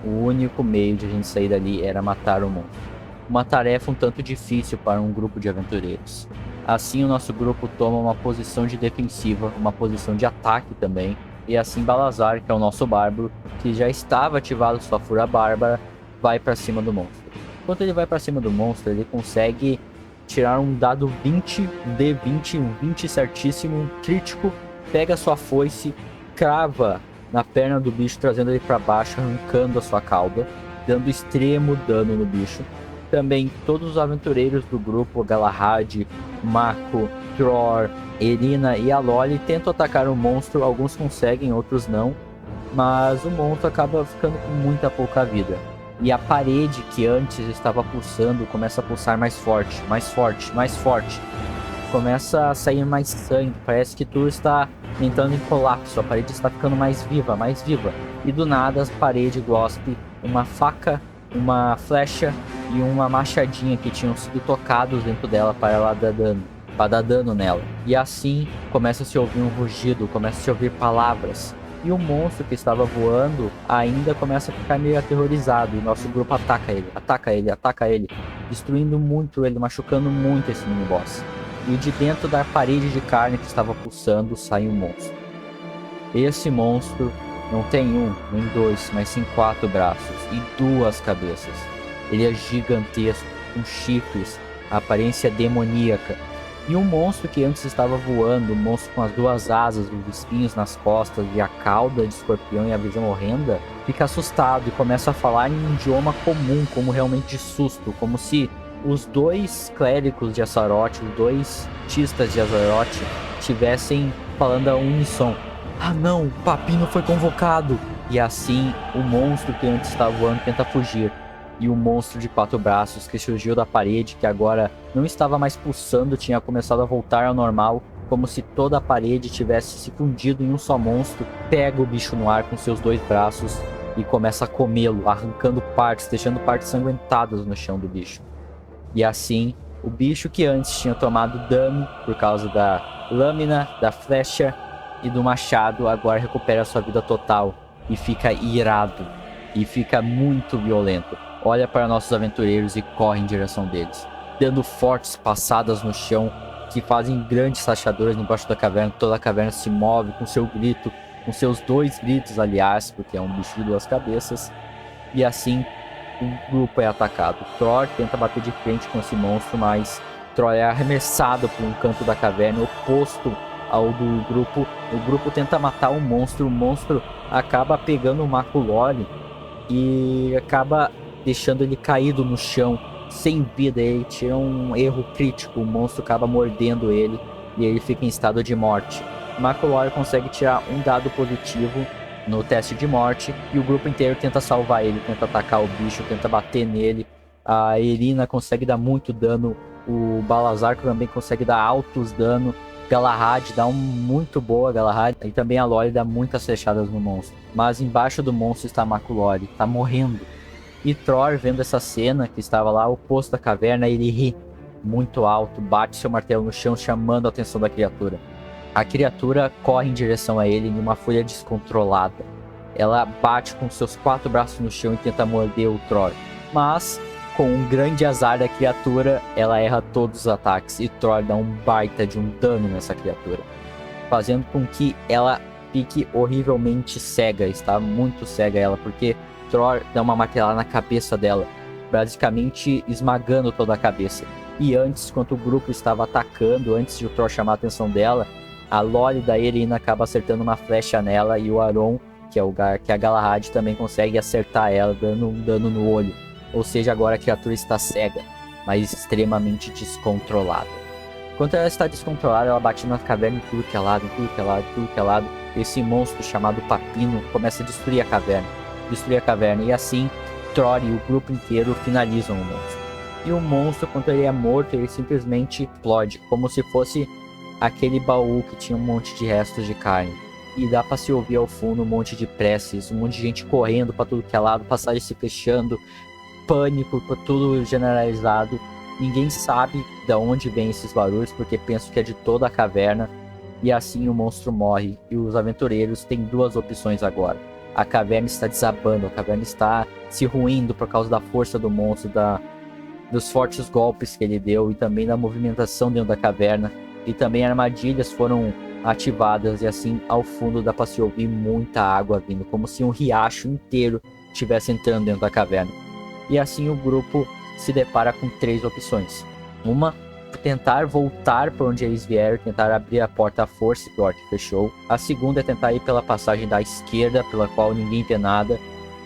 O único meio de a gente sair dali era matar o monstro. Uma tarefa um tanto difícil para um grupo de aventureiros. Assim o nosso grupo toma uma posição de defensiva, uma posição de ataque também, e assim Balazar, que é o nosso bárbaro, que já estava ativado sua fúria bárbara, vai para cima do monstro. Enquanto ele vai para cima do monstro, ele consegue tirar um dado 20, um D20, um 20 certíssimo, um crítico, pega sua foice, crava na perna do bicho, trazendo ele para baixo, arrancando a sua cauda, dando extremo dano no bicho. Também todos os aventureiros do grupo, Galahad, Mako, Thror, Irina e Aloy, tentam atacar o monstro, alguns conseguem, outros não, mas o monstro acaba ficando com muita pouca vida. E a parede que antes estava pulsando começa a pulsar mais forte, mais forte, mais forte. Começa a sair mais sangue, parece que tudo está entrando em colapso, a parede está ficando mais viva, mais viva. E do nada a parede gospe uma faca, uma flecha e uma machadinha que tinham sido tocados dentro dela para dar dano nela. E assim começa a se ouvir um rugido, começa a se ouvir palavras. E o monstro que estava voando ainda começa a ficar meio aterrorizado. E nosso grupo ataca ele, destruindo muito ele, machucando muito esse mini boss. E de dentro da parede de carne que estava pulsando sai um monstro. Esse monstro não tem um, nem dois, mas sim 4 braços e 2 cabeças. Ele é gigantesco, com chifres, a aparência demoníaca. E um monstro que antes estava voando, um monstro com as 2 asas, os espinhos nas costas e a cauda de escorpião e a visão horrenda, fica assustado e começa a falar em um idioma comum, como realmente de susto, como se os 2 clérigos de Azeroth, os 2 tistas de Azeroth, estivessem falando a uníssono. Ah não, o Papino foi convocado! E assim, o monstro que antes estava voando tenta fugir. E o monstro de 4 braços que surgiu da parede, que agora não estava mais pulsando, tinha começado a voltar ao normal, como se toda a parede tivesse se fundido em um só monstro, pega o bicho no ar com seus 2 braços e começa a comê-lo, arrancando partes, deixando partes sanguentadas no chão do bicho. E assim, o bicho que antes tinha tomado dano por causa da lâmina, da flecha e do machado, agora recupera sua vida total e fica irado e fica muito violento. Olha para nossos aventureiros e corre em direção deles, dando fortes passadas no chão que fazem grandes rachaduras embaixo da caverna. Toda a caverna se move com seu grito, com seus 2 gritos, aliás, porque é um bicho de 2 cabeças. E assim, o grupo é atacado. Thor tenta bater de frente com esse monstro, mas Thor é arremessado por um canto da caverna oposto ao do grupo. O grupo tenta matar o monstro acaba pegando o Maculore e acaba deixando ele caído no chão, sem vida. Ele tira um erro crítico, o monstro acaba mordendo ele e ele fica em estado de morte. Maculore consegue tirar um dado positivo no teste de morte e o grupo inteiro tenta salvar ele, tenta atacar o bicho, tenta bater nele. A Irina consegue dar muito dano, o Balazar também consegue dar altos dano, Galahad dá muito boa, Galahad, e também a Loli dá muitas flechadas no monstro. Mas embaixo do monstro está Maculore, tá morrendo. E Thor, vendo essa cena, que estava lá ao posto da caverna, ele ri muito alto, bate seu martelo no chão, chamando a atenção da criatura. A criatura corre em direção a ele em uma fúria descontrolada. Ela bate com seus 4 braços no chão e tenta morder o Thor. Mas, com um grande azar da criatura, ela erra todos os ataques e Thor dá um baita de um dano nessa criatura, fazendo com que ela fique horrivelmente cega. Está muito cega ela, porque Thor dá uma martelada na cabeça dela, basicamente esmagando toda a cabeça. E antes, enquanto o grupo estava atacando, antes de o Thor chamar a atenção dela, a Loli da Irina acaba acertando uma flecha nela e o Aron, que é a Galahad, também consegue acertar ela, dando um dano no olho. Ou seja, agora a criatura está cega, mas extremamente descontrolada. Enquanto ela está descontrolada, ela bate na caverna em tudo que é lado, em tudo que é lado, em tudo que é lado. Esse monstro chamado Papino começa a destruir a caverna. E assim, Thor e o grupo inteiro finalizam o monstro. E o monstro, quando ele é morto, ele simplesmente explode, como se fosse aquele baú que tinha um monte de restos de carne. E dá pra se ouvir ao fundo um monte de preces, um monte de gente correndo pra tudo que é lado, passagem se fechando, pânico, tudo generalizado. Ninguém sabe de onde vem esses barulhos, porque penso que é de toda a caverna. E assim o monstro morre. E os aventureiros têm 2 opções agora. A caverna está desabando, a caverna está se ruindo por causa da força do monstro, dos fortes golpes que ele deu e também da movimentação dentro da caverna. E também armadilhas foram ativadas e assim ao fundo dá para se ouvir muita água vindo, como se um riacho inteiro estivesse entrando dentro da caverna. E assim o grupo se depara com 3 opções. Uma, tentar voltar para onde eles vieram, tentar abrir a porta à força que o orc fechou. A segunda é tentar ir pela passagem da esquerda, pela qual ninguém vê nada.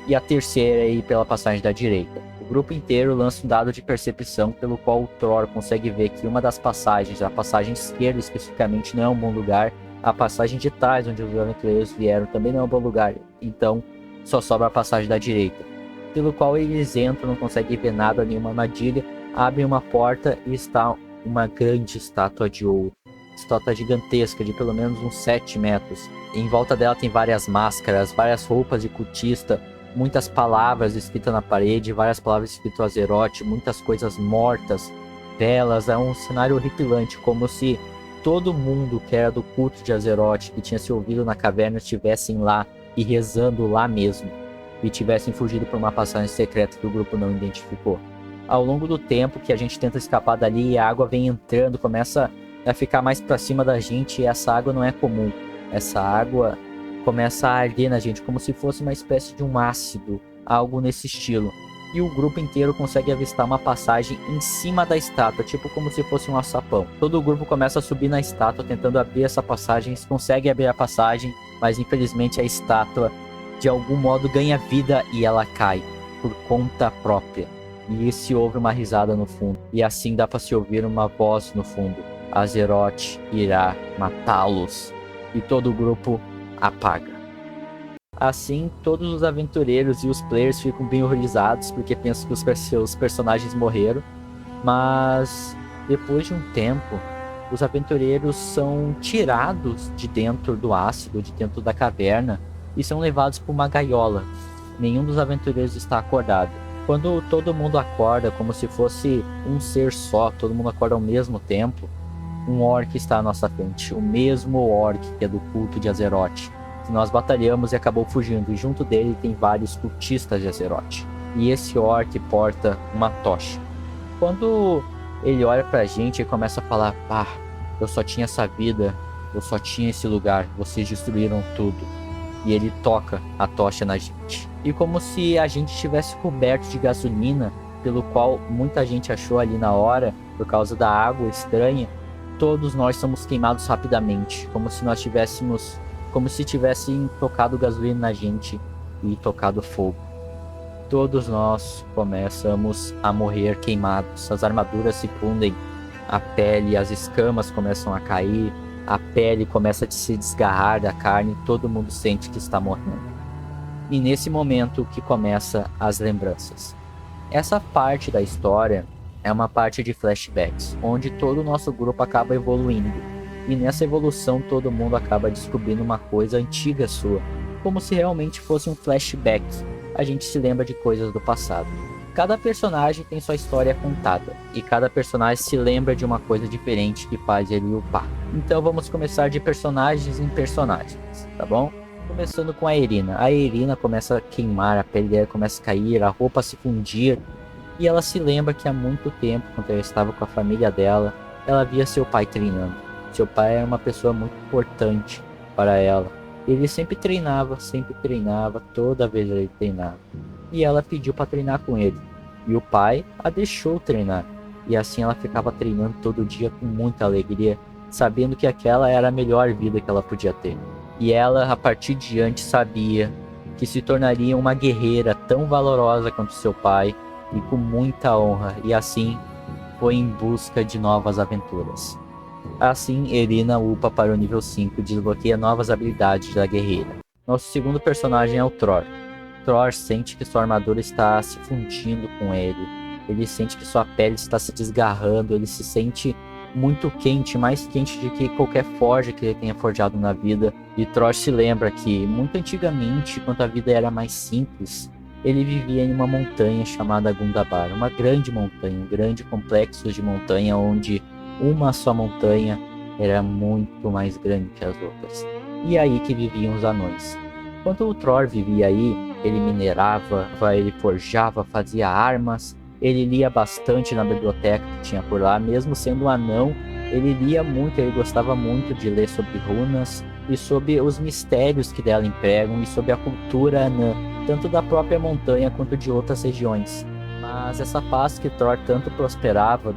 E a terceira é ir pela passagem da direita. O grupo inteiro lança um dado de percepção, pelo qual o Thor consegue ver que uma das passagens, a passagem esquerda especificamente, não é um bom lugar. A passagem de trás, onde os aventureiros vieram, também não é um bom lugar. Então, só sobra a passagem da direita, pelo qual eles entram, não conseguem ver nada, nenhuma armadilha, abrem uma porta e está uma grande estátua de ouro. Estátua gigantesca, de pelo menos uns 7 metros. Em volta dela tem várias máscaras, várias roupas de cultista, muitas palavras escritas na parede, várias palavras escritas Azeroth, muitas coisas mortas, velas. É um cenário horripilante, como se todo mundo que era do culto de Azeroth, que tinha se ouvido na caverna, estivessem lá e rezando lá mesmo, e tivessem fugido por uma passagem secreta que o grupo não identificou. Ao longo do tempo que a gente tenta escapar dali, a água vem entrando, começa a ficar mais para cima da gente, e essa água não é comum. Essa água começa a arder na gente, como se fosse uma espécie de um ácido, algo nesse estilo. E o grupo inteiro consegue avistar uma passagem em cima da estátua, tipo como se fosse um alçapão. Todo o grupo começa a subir na estátua, tentando abrir essa passagem. Eles conseguem abrir a passagem, mas infelizmente a estátua de algum modo ganha vida e ela cai, por conta própria. E se ouve uma risada no fundo, e assim dá para se ouvir uma voz no fundo: Azeroth irá matá-los. E todo o grupo apaga. Assim, todos os aventureiros e os players ficam bem horrorizados, porque pensam que os seus personagens morreram. Mas depois de um tempo, os aventureiros são tirados de dentro do ácido, de dentro da caverna, e são levados para uma gaiola. Nenhum dos aventureiros está acordado. Quando todo mundo acorda, como se fosse um ser só, todo mundo acorda ao mesmo tempo, um orc está à nossa frente, o mesmo orc que é do culto de Azeroth, que nós batalhamos e acabou fugindo, e junto dele tem vários cultistas de Azeroth. E esse orc porta uma tocha. Quando ele olha pra gente e começa a falar: pá, eu só tinha essa vida, eu só tinha esse lugar, vocês destruíram tudo. E ele toca a tocha na gente. E como se a gente tivesse coberto de gasolina, pelo qual muita gente achou ali na hora, por causa da água estranha, todos nós somos queimados rapidamente, como se nós tivéssemos, como se tivessem tocado gasolina na gente e tocado fogo. Todos nós começamos a morrer queimados, as armaduras se fundem, a pele, as escamas começam a cair, a pele começa a se desgarrar da carne, todo mundo sente que está morrendo. E nesse momento que começa as lembranças. Essa parte da história é uma parte de flashbacks, onde todo o nosso grupo acaba evoluindo. E nessa evolução todo mundo acaba descobrindo uma coisa antiga sua, como se realmente fosse um flashback. A gente se lembra de coisas do passado. Cada personagem tem sua história contada, e cada personagem se lembra de uma coisa diferente que faz ele upar. Então vamos começar de personagens em personagens, tá bom? Começando com a Irina. A Irina começa a queimar, a pele dela começa a cair, a roupa a se fundir. E ela se lembra que há muito tempo, quando ela estava com a família dela, ela via seu pai treinando. Seu pai era uma pessoa muito importante para ela. Ele sempre treinava, toda vez ele treinava. E ela pediu para treinar com ele. E o pai a deixou treinar. E assim ela ficava treinando todo dia com muita alegria, sabendo que aquela era a melhor vida que ela podia ter. E ela, a partir de diante, sabia que se tornaria uma guerreira tão valorosa quanto seu pai e com muita honra. E assim foi em busca de novas aventuras. Assim, Irina upa para o nível 5 e desbloqueia novas habilidades da guerreira. Nosso segundo personagem é o Thor. Thor sente que sua armadura está se fundindo com ele. Ele sente que sua pele está se desgarrando. Ele se sente muito quente, mais quente do que qualquer forja que ele tenha forjado na vida. E Thor se lembra que, muito antigamente, quando a vida era mais simples, ele vivia em uma montanha chamada Gundabar. Uma grande montanha, um grande complexo de montanha onde uma só montanha era muito mais grande que as outras. E é aí que viviam os anões. Enquanto o Thor vivia aí, ele minerava, ele forjava, fazia armas, ele lia bastante na biblioteca que tinha por lá, mesmo sendo um anão, ele lia muito, ele gostava muito de ler sobre runas e sobre os mistérios que dela empregam e sobre a cultura anã, tanto da própria montanha quanto de outras regiões. Mas essa paz que Thor tanto prosperava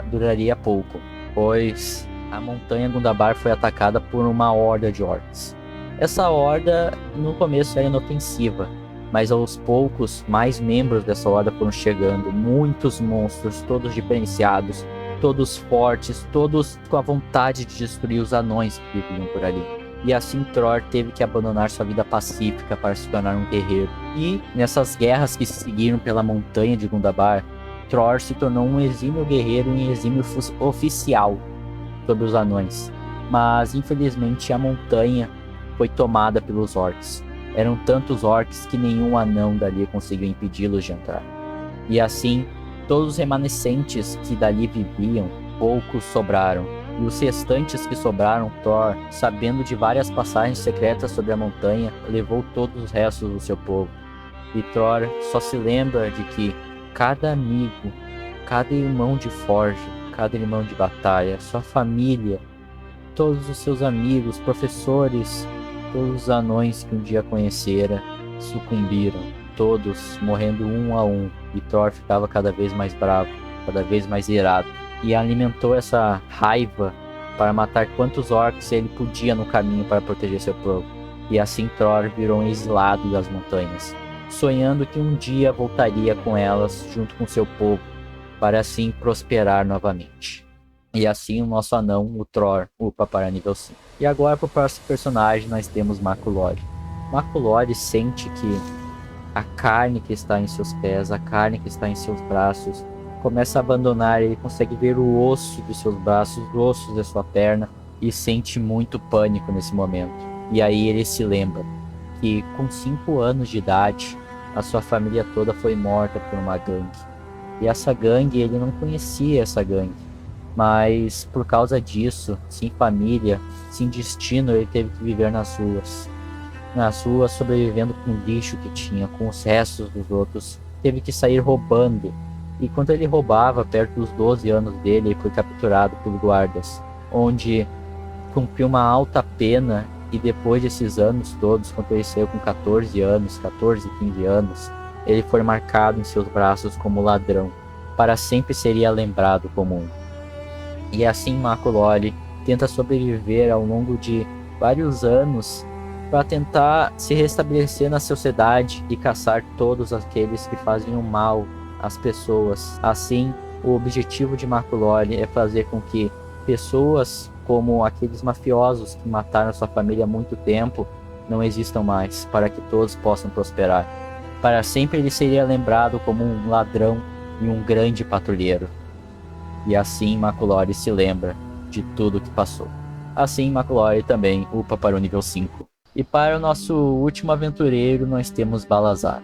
duraria pouco, pois a montanha Gundabar foi atacada por uma horda de orcs. Essa horda no começo era inofensiva, mas aos poucos mais membros dessa horda foram chegando, muitos monstros, todos diferenciados, todos fortes, todos com a vontade de destruir os anões que viviam por ali. E assim Thor teve que abandonar sua vida pacífica para se tornar um guerreiro. E nessas guerras que se seguiram pela montanha de Gundabar, Thor se tornou um exímio guerreiro e um exímio oficial sobre os anões. Mas infelizmente a montanha foi tomada pelos orcs. Eram tantos orcs que nenhum anão dali conseguiu impedi-los de entrar. E assim, todos os remanescentes que dali viviam, poucos sobraram. E os restantes que sobraram, Thor, sabendo de várias passagens secretas sobre a montanha, levou todos os restos do seu povo. E Thor só se lembra de que cada amigo, cada irmão de forja, cada irmão de batalha, sua família, todos os seus amigos, professores, todos os anões que um dia conhecera, sucumbiram, todos morrendo um a um. E Thor ficava cada vez mais bravo, cada vez mais irado. E alimentou essa raiva para matar quantos orcs ele podia no caminho para proteger seu povo. E assim Thor virou um exilado das montanhas, sonhando que um dia voltaria com elas junto com seu povo, para assim prosperar novamente. E assim o nosso anão, o Thor, upa para nível 5. E agora para o próximo personagem nós temos Makulori. Makulori sente que a carne que está em seus pés, a carne que está em seus braços, começa a abandonar. Ele consegue ver o osso de seus braços, os ossos da sua perna, e sente muito pânico nesse momento. E aí ele se lembra que com 5 anos de idade, a sua família toda foi morta por uma gangue. E essa gangue, ele não conhecia essa gangue. Mas por causa disso, sem família, sem destino, ele teve que viver nas ruas. Nas ruas, sobrevivendo com o lixo que tinha, com os restos dos outros. Teve que sair roubando. E quando ele roubava, perto dos 12 anos dele, ele foi capturado por guardas, onde cumpriu uma alta pena E depois desses anos todos, quando ele saiu com 14 anos, 14, 15 anos, ele foi marcado em seus braços como ladrão. Para sempre seria lembrado como um. E assim Marco Lore tenta sobreviver ao longo de vários anos para tentar se restabelecer na sociedade e caçar todos aqueles que faziam mal às pessoas. Assim, o objetivo de Marco Lore é fazer com que pessoas como aqueles mafiosos que mataram sua família há muito tempo não existam mais, para que todos possam prosperar. Para sempre ele seria lembrado como um ladrão e um grande patrulheiro. E assim Marco Lore se lembra de tudo que passou. Assim Marco Lore também upa para o nível 5. E para o nosso último aventureiro nós temos Balazar.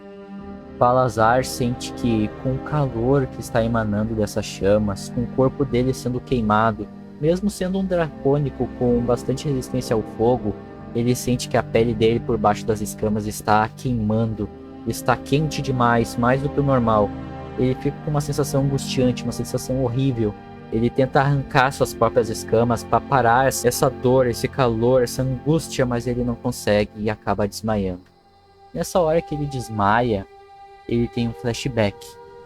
Balazar sente que com o calor que está emanando dessas chamas, com o corpo dele sendo queimado, mesmo sendo um dracônico com bastante resistência ao fogo, ele sente que a pele dele por baixo das escamas está queimando, está quente demais, mais do que o normal. Ele fica com uma sensação angustiante, uma sensação horrível. Ele tenta arrancar suas próprias escamas para parar essa dor, esse calor, essa angústia, mas ele não consegue e acaba desmaiando. Nessa hora que ele desmaia, ele tem um flashback.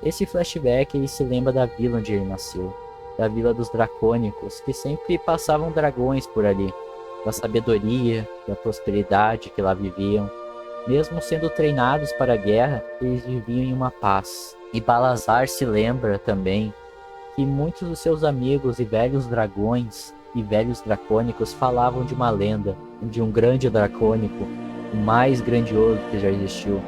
Esse flashback ele se lembra da vila onde ele nasceu, da vila dos dracônicos, que sempre passavam dragões por ali, da sabedoria, da prosperidade que lá viviam. Mesmo sendo treinados para a guerra, eles viviam em uma paz. E Balazar se lembra também que muitos dos seus amigos e velhos dragões e velhos dracônicos falavam de uma lenda, de um grande dracônico, o mais grandioso que já existiu,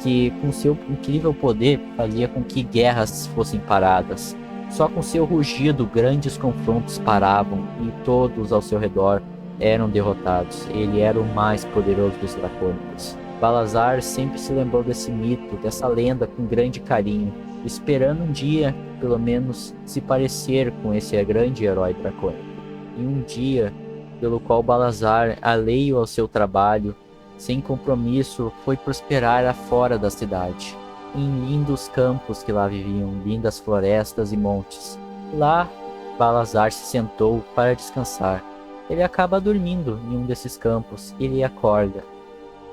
que com seu incrível poder fazia com que guerras fossem paradas. Só com seu rugido grandes confrontos paravam e todos ao seu redor eram derrotados. Ele era o mais poderoso dos dracônicos. Balazar sempre se lembrou desse mito, dessa lenda com grande carinho, esperando um dia, pelo menos, se parecer com esse grande herói dracônico. E um dia, pelo qual Balazar, alheio ao seu trabalho, sem compromisso, foi prosperar afora da cidade, em lindos campos que lá viviam, lindas florestas e montes. Lá, Balazar se sentou para descansar. Ele acaba dormindo em um desses campos e ele acorda.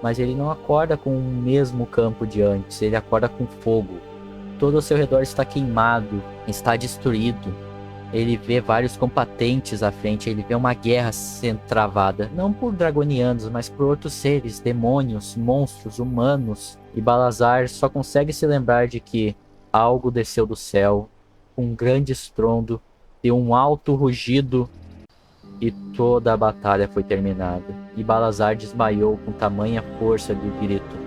Mas ele não acorda com o mesmo campo de antes, ele acorda com fogo. Todo ao seu redor está queimado, está destruído. Ele vê vários combatentes à frente, ele vê uma guerra sendo travada, não por dragonianos, mas por outros seres, demônios, monstros, humanos. E Balazar só consegue se lembrar de que algo desceu do céu, com um grande estrondo, deu um alto rugido e toda a batalha foi terminada. E Balazar desmaiou com tamanha força do grito.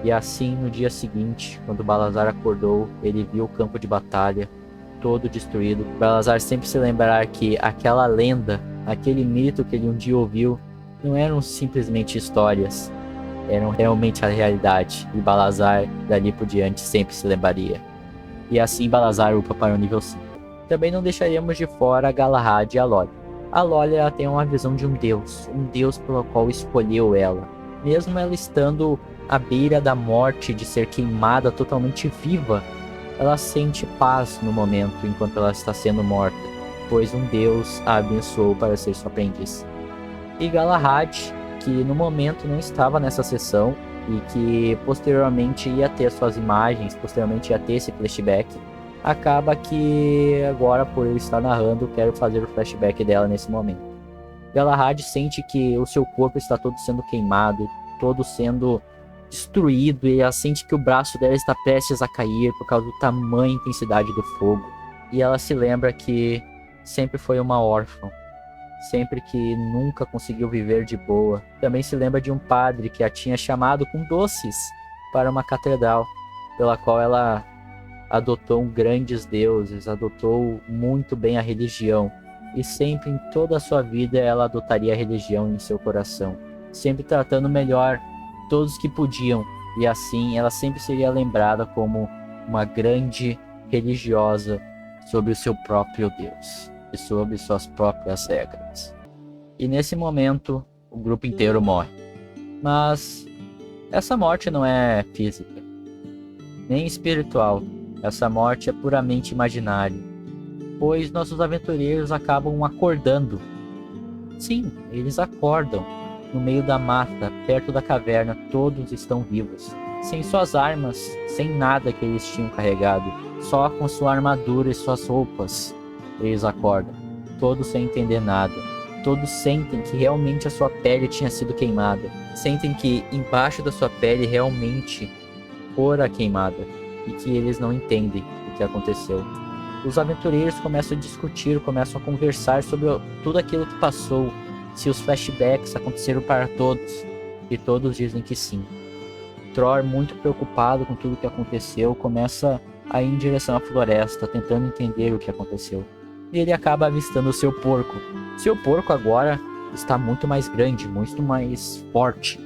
E assim, no dia seguinte, quando Balazar acordou, ele viu o campo de batalha todo destruído. Balazar sempre se lembrar que aquela lenda, aquele mito que ele um dia ouviu, não eram simplesmente histórias, eram realmente a realidade. E Balazar, dali por diante, sempre se lembraria. E assim Balazar upa para o nível 5. Também não deixaríamos de fora a Galahad e a Lore. A Lore ela tem uma visão de um deus pelo qual escolheu ela. Mesmo ela estando à beira da morte, de ser queimada totalmente viva, ela sente paz no momento enquanto ela está sendo morta, pois um deus a abençoou para ser sua aprendiz. E Galahad, que no momento não estava nessa sessão e que posteriormente ia ter suas imagens, posteriormente ia ter esse flashback, acaba que agora, por eu estar narrando, quero fazer o flashback dela nesse momento. Galahad sente que o seu corpo está todo sendo queimado, todo sendo destruído, e ela sente que o braço dela está prestes a cair por causa do tamanho e intensidade do fogo. E ela se lembra que sempre foi uma órfã, sempre que nunca conseguiu viver de boa. Também se lembra de um padre que a tinha chamado com doces para uma catedral, pela qual ela adotou grandes deuses, adotou muito bem a religião, e sempre em toda a sua vida ela adotaria a religião em seu coração, sempre tratando melhor todos que podiam, e assim ela sempre seria lembrada como uma grande religiosa sobre o seu próprio Deus e sobre suas próprias regras. E nesse momento o grupo inteiro morre, mas essa morte não é física nem espiritual. Essa morte é puramente imaginária, pois nossos aventureiros acabam acordando. Sim, eles acordam no meio da mata, perto da caverna, todos estão vivos, sem suas armas, sem nada que eles tinham carregado, só com sua armadura e suas roupas. Eles acordam, todos sem entender nada. Todos sentem que realmente a sua pele tinha sido queimada. Sentem que embaixo da sua pele realmente fora queimada e que eles não entendem o que aconteceu. Os aventureiros começam a discutir, começam a conversar sobre tudo aquilo que passou, se os flashbacks aconteceram para todos, e todos dizem que sim. Tror, muito preocupado com tudo que aconteceu, começa a ir em direção à floresta, tentando entender o que aconteceu. E ele acaba avistando o seu porco. Seu porco agora está muito mais grande, muito mais forte.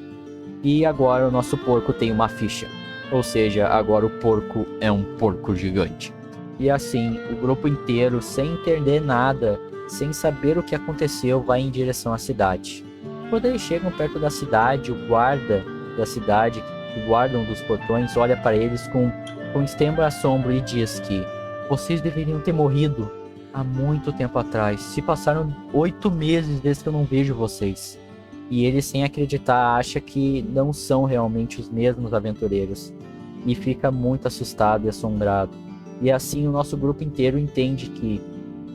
E agora o nosso porco tem uma ficha. Ou seja, agora o porco é um porco gigante. E assim, o grupo inteiro, sem entender nada, sem saber o que aconteceu, vai em direção à cidade. Quando eles chegam perto da cidade, o guarda da cidade, que guardam dos portões, olha para eles com extremo assombro e diz que vocês deveriam ter morrido há muito tempo atrás. Se passaram 8 meses desde que eu não vejo vocês. E ele, sem acreditar, acha que não são realmente os mesmos aventureiros. E fica muito assustado e assombrado. E assim o nosso grupo inteiro entende que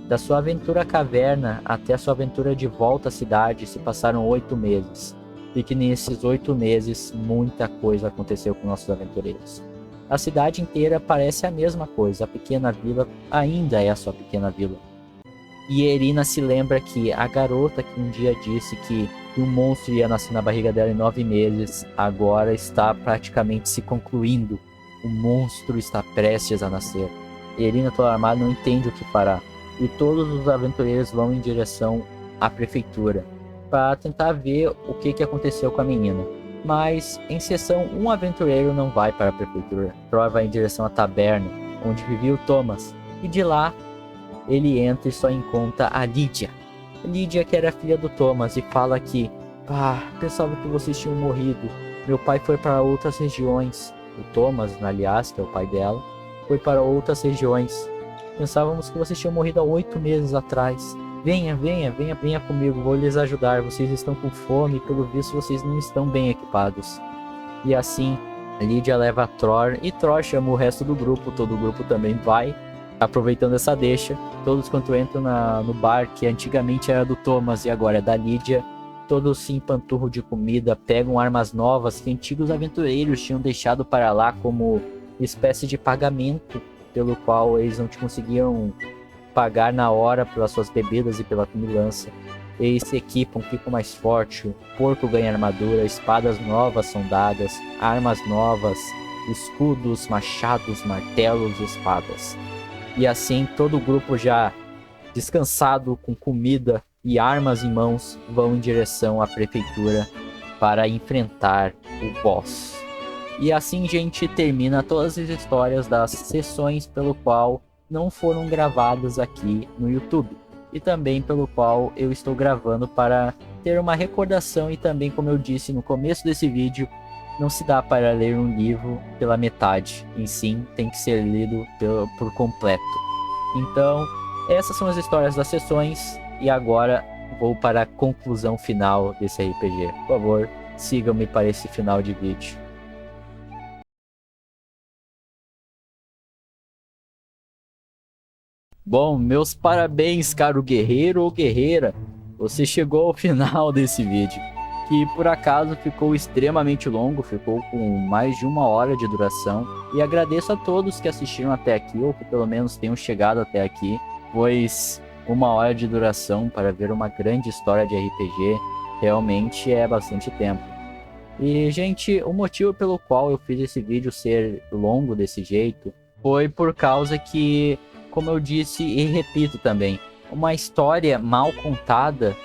da sua aventura à caverna até a sua aventura de volta à cidade se passaram 8 meses. E que nesses 8 meses muita coisa aconteceu com nossos aventureiros. A cidade inteira parece a mesma coisa, a pequena vila ainda é a sua pequena vila. E Irina se lembra que a garota que um dia disse que um monstro ia nascer na barriga dela em 9 meses, agora está praticamente se concluindo. O monstro está prestes a nascer. Irina, toda armada, não entende o que fará. E todos os aventureiros vão em direção à prefeitura para tentar ver o que aconteceu com a menina. Mas, em sessão, um aventureiro não vai para a prefeitura. Tror vai em direção à taberna, onde vivia o Thomas. E de lá, ele entra e só encontra a Lídia. Lídia, que era filha do Thomas, e fala que pensava que vocês tinham morrido. Meu pai foi para outras regiões. O Thomas, aliás, que é o pai dela, foi para outras regiões. Pensávamos que vocês tinham morrido há 8 meses atrás. Venha comigo, vou lhes ajudar. Vocês estão com fome e pelo visto vocês não estão bem equipados. E assim, Lídia leva a Tror e Tror chama o resto do grupo. Todo o grupo também vai, aproveitando essa deixa. Todos quando entram no bar, que antigamente era do Thomas e agora é da Lídia, todos se empanturram de comida, pegam armas novas que antigos aventureiros tinham deixado para lá como espécie de pagamento, pelo qual eles não conseguiam pagar na hora pelas suas bebidas e pela comilança. Eles se equipam, ficam mais fortes, o porco ganha armadura, espadas novas são dadas, armas novas, escudos, machados, martelos e espadas. E assim, todo o grupo já descansado, com comida e armas em mãos, vão em direção à prefeitura para enfrentar o boss. E assim, gente, termina todas as histórias das sessões pelo qual não foram gravadas aqui no YouTube. E também pelo qual eu estou gravando para ter uma recordação e também, como eu disse no começo desse vídeo, não se dá para ler um livro pela metade, e sim tem que ser lido por completo. Então, essas são as histórias das sessões e agora vou para a conclusão final desse RPG. Por favor, sigam-me para esse final de vídeo. Bom, meus parabéns, caro guerreiro ou guerreira. Você chegou ao final desse vídeo, que por acaso ficou extremamente longo, ficou com mais de 1 hora de duração. E agradeço a todos que assistiram até aqui, ou que pelo menos tenham chegado até aqui, pois 1 hora de duração para ver uma grande história de RPG realmente é bastante tempo. E, gente, o motivo pelo qual eu fiz esse vídeo ser longo desse jeito foi por causa que, como eu disse e repito também, uma história mal contada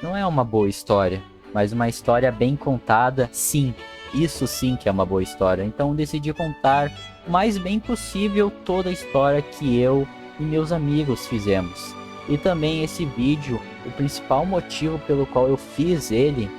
não é uma boa história, mas uma história bem contada, sim, isso sim que é uma boa história. Então decidi contar o mais bem possível toda a história que eu e meus amigos fizemos. E também esse vídeo, o principal motivo pelo qual eu fiz ele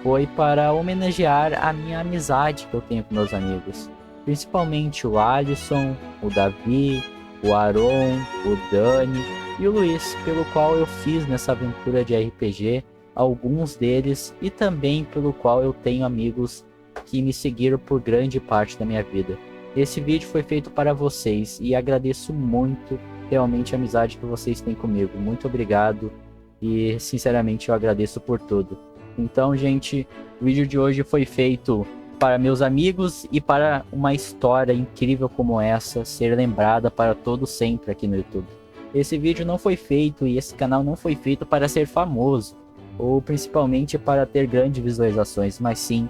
foi para homenagear a minha amizade que eu tenho com meus amigos, principalmente o Alisson, o Davi, o Aron, o Dani e o Luiz, pelo qual eu fiz nessa aventura de RPG alguns deles e também pelo qual eu tenho amigos que me seguiram por grande parte da minha vida. Esse vídeo foi feito para vocês e agradeço muito realmente a amizade que vocês têm comigo. Muito obrigado e sinceramente eu agradeço por tudo. Então, gente, o vídeo de hoje foi feito para meus amigos e para uma história incrível como essa ser lembrada para todo sempre aqui no YouTube. Esse vídeo não foi feito e esse canal não foi feito para ser famoso, ou principalmente para ter grandes visualizações, mas sim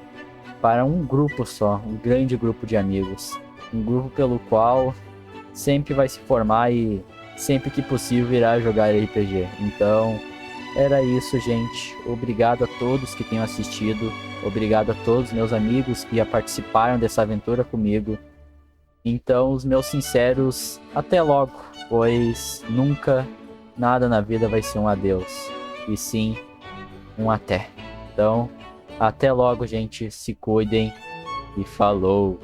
para um grupo só, um grande grupo de amigos. Um grupo pelo qual sempre vai se formar e sempre que possível irá jogar RPG. Então, era isso, gente. Obrigado a todos que tenham assistido. Obrigado a todos meus amigos que já participaram dessa aventura comigo. Então, os meus sinceros até logo, pois nunca nada na vida vai ser um adeus, e sim um até. Então, até logo, gente. Se cuidem e falou!